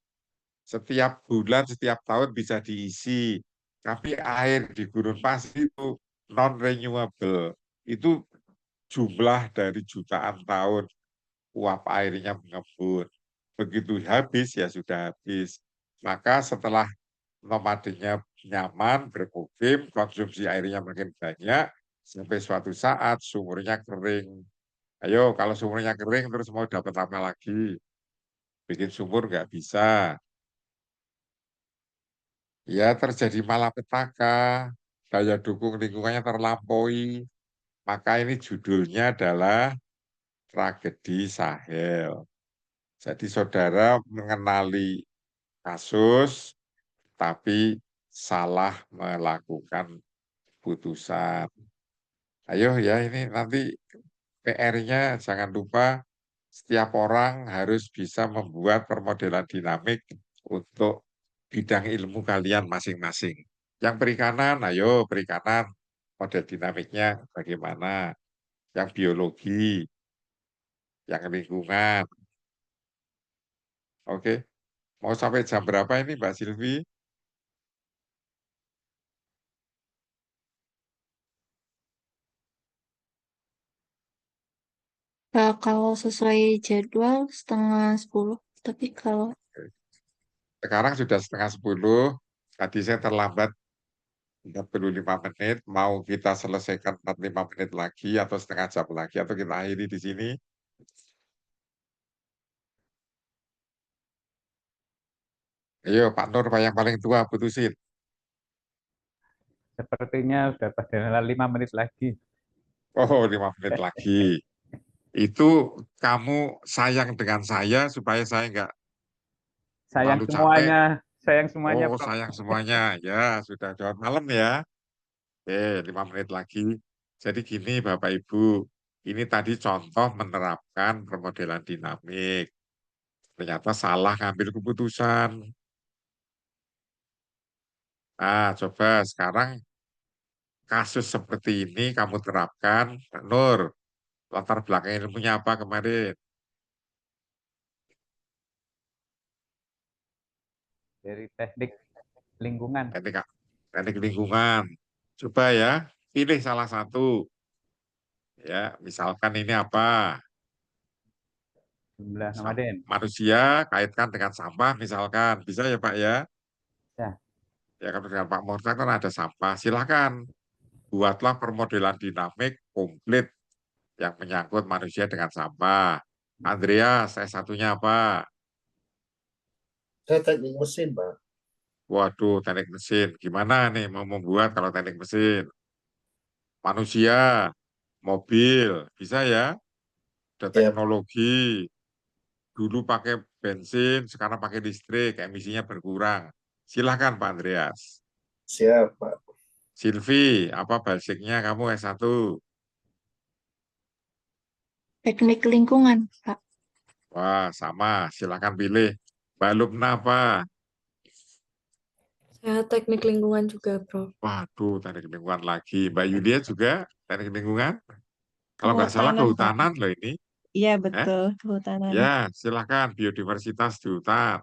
Setiap bulan, setiap tahun bisa diisi. Tapi air di gurun pasir itu non-renewable. Itu jumlah dari jutaan tahun uap airnya mengembun. Begitu habis ya sudah habis. Maka setelah nomadenya nyaman, bermukim, konsumsi airnya makin banyak, sampai suatu saat sumurnya kering. Ayo, kalau sumurnya kering terus mau dapat apa lagi? Bikin sumur nggak bisa. Ya terjadi malapetaka, daya dukung lingkungannya terlampaui. Maka ini judulnya adalah tragedi Sahel. Jadi saudara mengenali kasus, tapi salah melakukan putusan. Ayo ya ini nanti PR-nya jangan lupa setiap orang harus bisa membuat permodelan dinamik untuk bidang ilmu kalian masing-masing. Yang perikanan, ayo perikanan model dinamiknya bagaimana? Yang biologi, yang lingkungan. Oke, mau sampai jam berapa ini Mbak Silvi? Kalau sesuai jadwal 9:30, tapi kalau Sekarang sudah 9:30, tadi saya terlambat 45 menit, mau kita selesaikan 45 menit lagi atau setengah jam lagi, atau kita akhiri di sini. Ayo Pak Nur, Pak yang paling tua, putusin. Sepertinya sudah pada 5 menit lagi. Oh, 5 menit lagi. Itu kamu sayang dengan saya supaya saya nggak Sayang terlalu capek. semuanya, sayang semuanya, Oh, Prof. sayang semuanya. Ya, sudah jawab malam ya. Oke, 5 menit lagi. Jadi gini Bapak Ibu, ini tadi contoh menerapkan permodelan dinamik. Ternyata salah ngambil keputusan. Nah, coba sekarang kasus seperti ini kamu terapkan, Nur. Latar belakang ilmunya apa kemarin? Dari teknik lingkungan. Teknik lingkungan. Coba ya, pilih salah satu. Ya, misalkan ini apa? Jumlah nomaden. Manusia kaitkan dengan sampah misalkan. Bisa ya Pak ya? Ya. Ya kan dengan Pak Mortan kan ada sampah. Silakan buatlah permodelan dinamik komplit yang menyangkut manusia dengan sampah. Andreas, satunya apa? Saya teknik mesin, Pak. Waduh, teknik mesin. Gimana nih mau membuat kalau teknik mesin? Manusia, mobil, bisa ya? Ada teknologi. Dulu pakai bensin, sekarang pakai listrik, emisinya berkurang. Silahkan Pak Andreas. Siap, Pak. Silvi, apa basicnya kamu S1? Teknik lingkungan, Pak. Wah, sama. Silahkan pilih. Mbak Lubna apa? Saya teknik lingkungan juga, Prof. Waduh, teknik lingkungan lagi. Mbak Yulia juga teknik lingkungan? Kalau nggak salah Kehutanan, Pak. kehutanan loh ini. Iya, betul. Kehutanan. Ya, silahkan biodiversitas di hutan.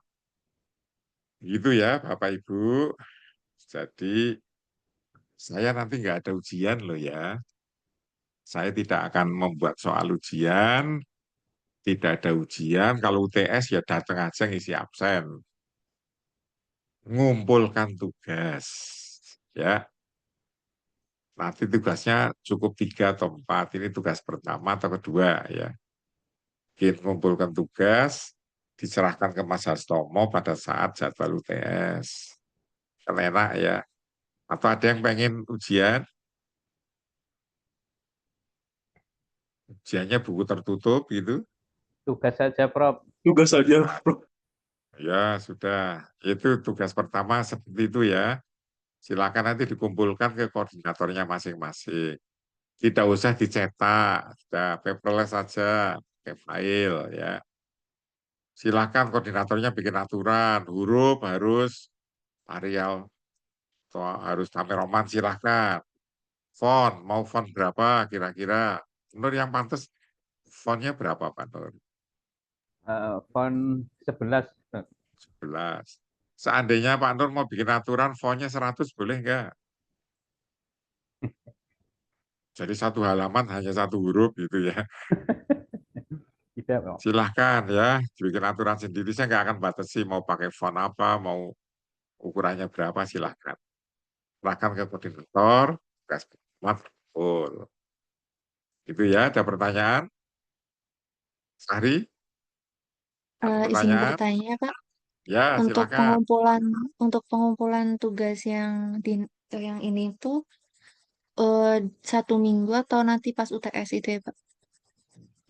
Gitu ya, Bapak Ibu. Jadi, saya nanti nggak ada ujian loh ya. Saya tidak akan membuat soal ujian, tidak ada ujian. Kalau UTS ya datang aja ngisi absen. Ngumpulkan tugas. Ya, nanti tugasnya cukup 3 atau 4. Ini tugas pertama atau kedua ya. Kita mengumpulkan tugas, diserahkan ke Mas Hastomo pada saat jadwal UTS. Kan enak ya. Atau ada yang pengen ujian? Ujiannya buku tertutup gitu? Tugas saja, Prof. Tugas saja, Prof. Ya, sudah. Itu tugas pertama seperti itu ya. Silakan nanti dikumpulkan ke koordinatornya masing-masing. Tidak usah dicetak, sudah paperless saja, pakai file ya. Silakan koordinatornya bikin aturan, huruf harus Arial, atau harus Roman silahkan. Font, mau font berapa kira-kira? Nur yang pantas fontnya berapa Pak Nur? Font 11. 11. Seandainya Pak Nur mau bikin aturan fontnya 100 boleh enggak? Jadi satu halaman hanya satu huruf gitu ya. Tidak, Pak. Silahkan ya, bikin aturan sendiri. Saya nggak akan batasi mau pakai font apa, mau ukurannya berapa, silahkan. Silahkan ke koordinator, tugas full. Itu ya, ada pertanyaan? Sahri? Ada Izin pertanyaan? bertanya, Pak. Ya, Untuk silakan. pengumpulan tugas yang ini tuh 1 minggu atau nanti pas UTS itu ya, Pak?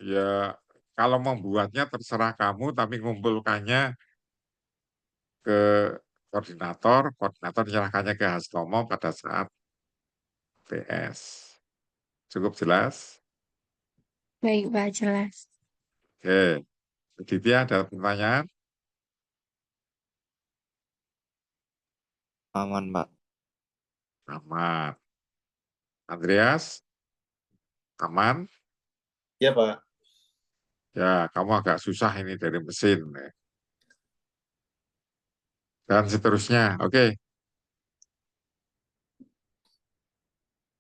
Ya, kalau membuatnya terserah kamu, tapi ngumpulkannya ke koordinator menyerahkannya ke Hastomo pada saat PS. Cukup jelas? Baik, Pak, jelas. Oke. Ditya, ada pertanyaan? Aman, Pak. Aman. Andreas? Aman? Ya, Pak. Ya, kamu agak susah ini dari mesin. Dan seterusnya. Oke.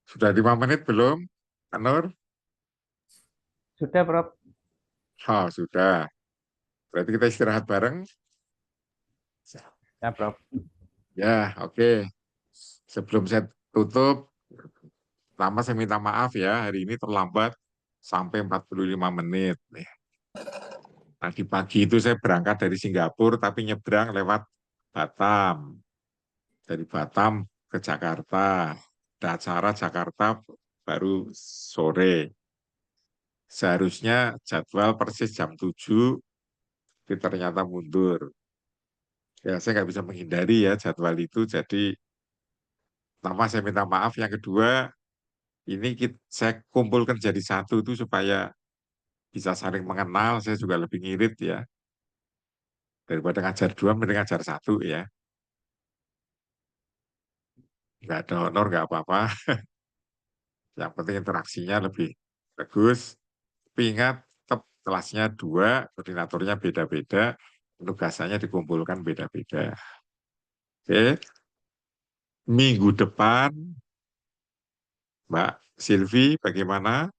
Sudah 5 menit belum, Anur? Sudah, Prof. Oh, sudah. Berarti kita istirahat bareng? Ya, Prof. Ya, oke. Sebelum saya tutup, pertama saya minta maaf ya, hari ini terlambat sampai 45 menit. Tadi pagi itu saya berangkat dari Singapura, tapi nyebrang lewat Batam. Dari Batam ke Jakarta. Ada acara Jakarta baru sore. Seharusnya jadwal persis jam 7, tapi ternyata mundur. Ya, saya nggak bisa menghindari ya jadwal itu, jadi pertama saya minta maaf. Yang kedua, ini saya kumpulkan jadi satu itu supaya bisa saling mengenal, saya juga lebih ngirit ya. Daripada ngajar 2, mending ngajar 1 ya. Nggak ada honor, nggak apa-apa. Yang penting interaksinya lebih bagus. Tapi ingat, tetap kelasnya 2, koordinatornya beda-beda, penugasannya dikumpulkan beda-beda. Oke. Minggu depan, Mbak Silvi, bagaimana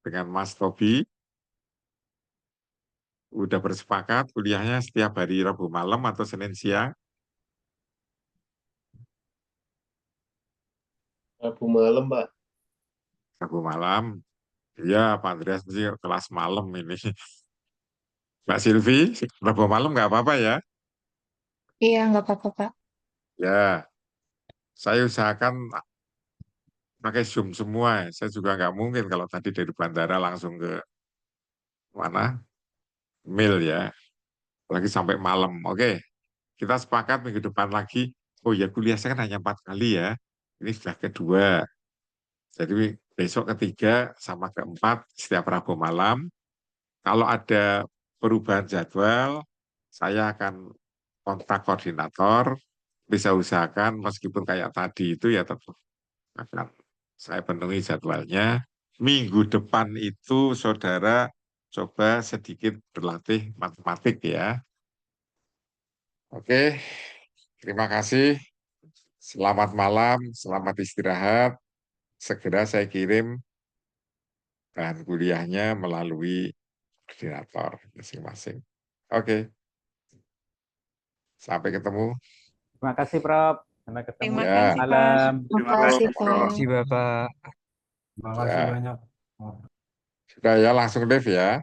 dengan Mas Tobi? Udah bersepakat kuliahnya setiap hari Rabu malam atau Senin siang? Rabu malam, Pak. Rabu malam. Iya, Pak Andreas mesti kelas malam ini. Mbak Silvi, Rabu malam nggak apa-apa ya? Iya, nggak apa-apa, Pak. Ya, saya usahakan pakai Zoom semua. Saya juga nggak mungkin kalau tadi dari bandara langsung ke mana? Mail ya. Lagi sampai malam. Oke, kita sepakat minggu depan lagi. Oh ya, kuliah saya kan hanya 4 kali ya. Ini sudah kedua. Jadi besok ketiga sama keempat setiap Rabu malam. Kalau ada perubahan jadwal, saya akan kontak koordinator. Bisa usahakan meskipun kayak tadi itu ya tetap akan saya penuhi jadwalnya. Minggu depan itu saudara coba sedikit berlatih matematik ya. Oke, terima kasih. Selamat malam, selamat istirahat. Segera saya kirim bahan kuliahnya melalui koordinator masing-masing. Oke, sampai ketemu. Terima kasih, Prof. Sampai ketemu Terima Ya. kasih, Pak. malam. Terima kasih, Terima Pak. kasih Bapak. Terima kasih Ya. banyak. Sudah ya, langsung Dev ya.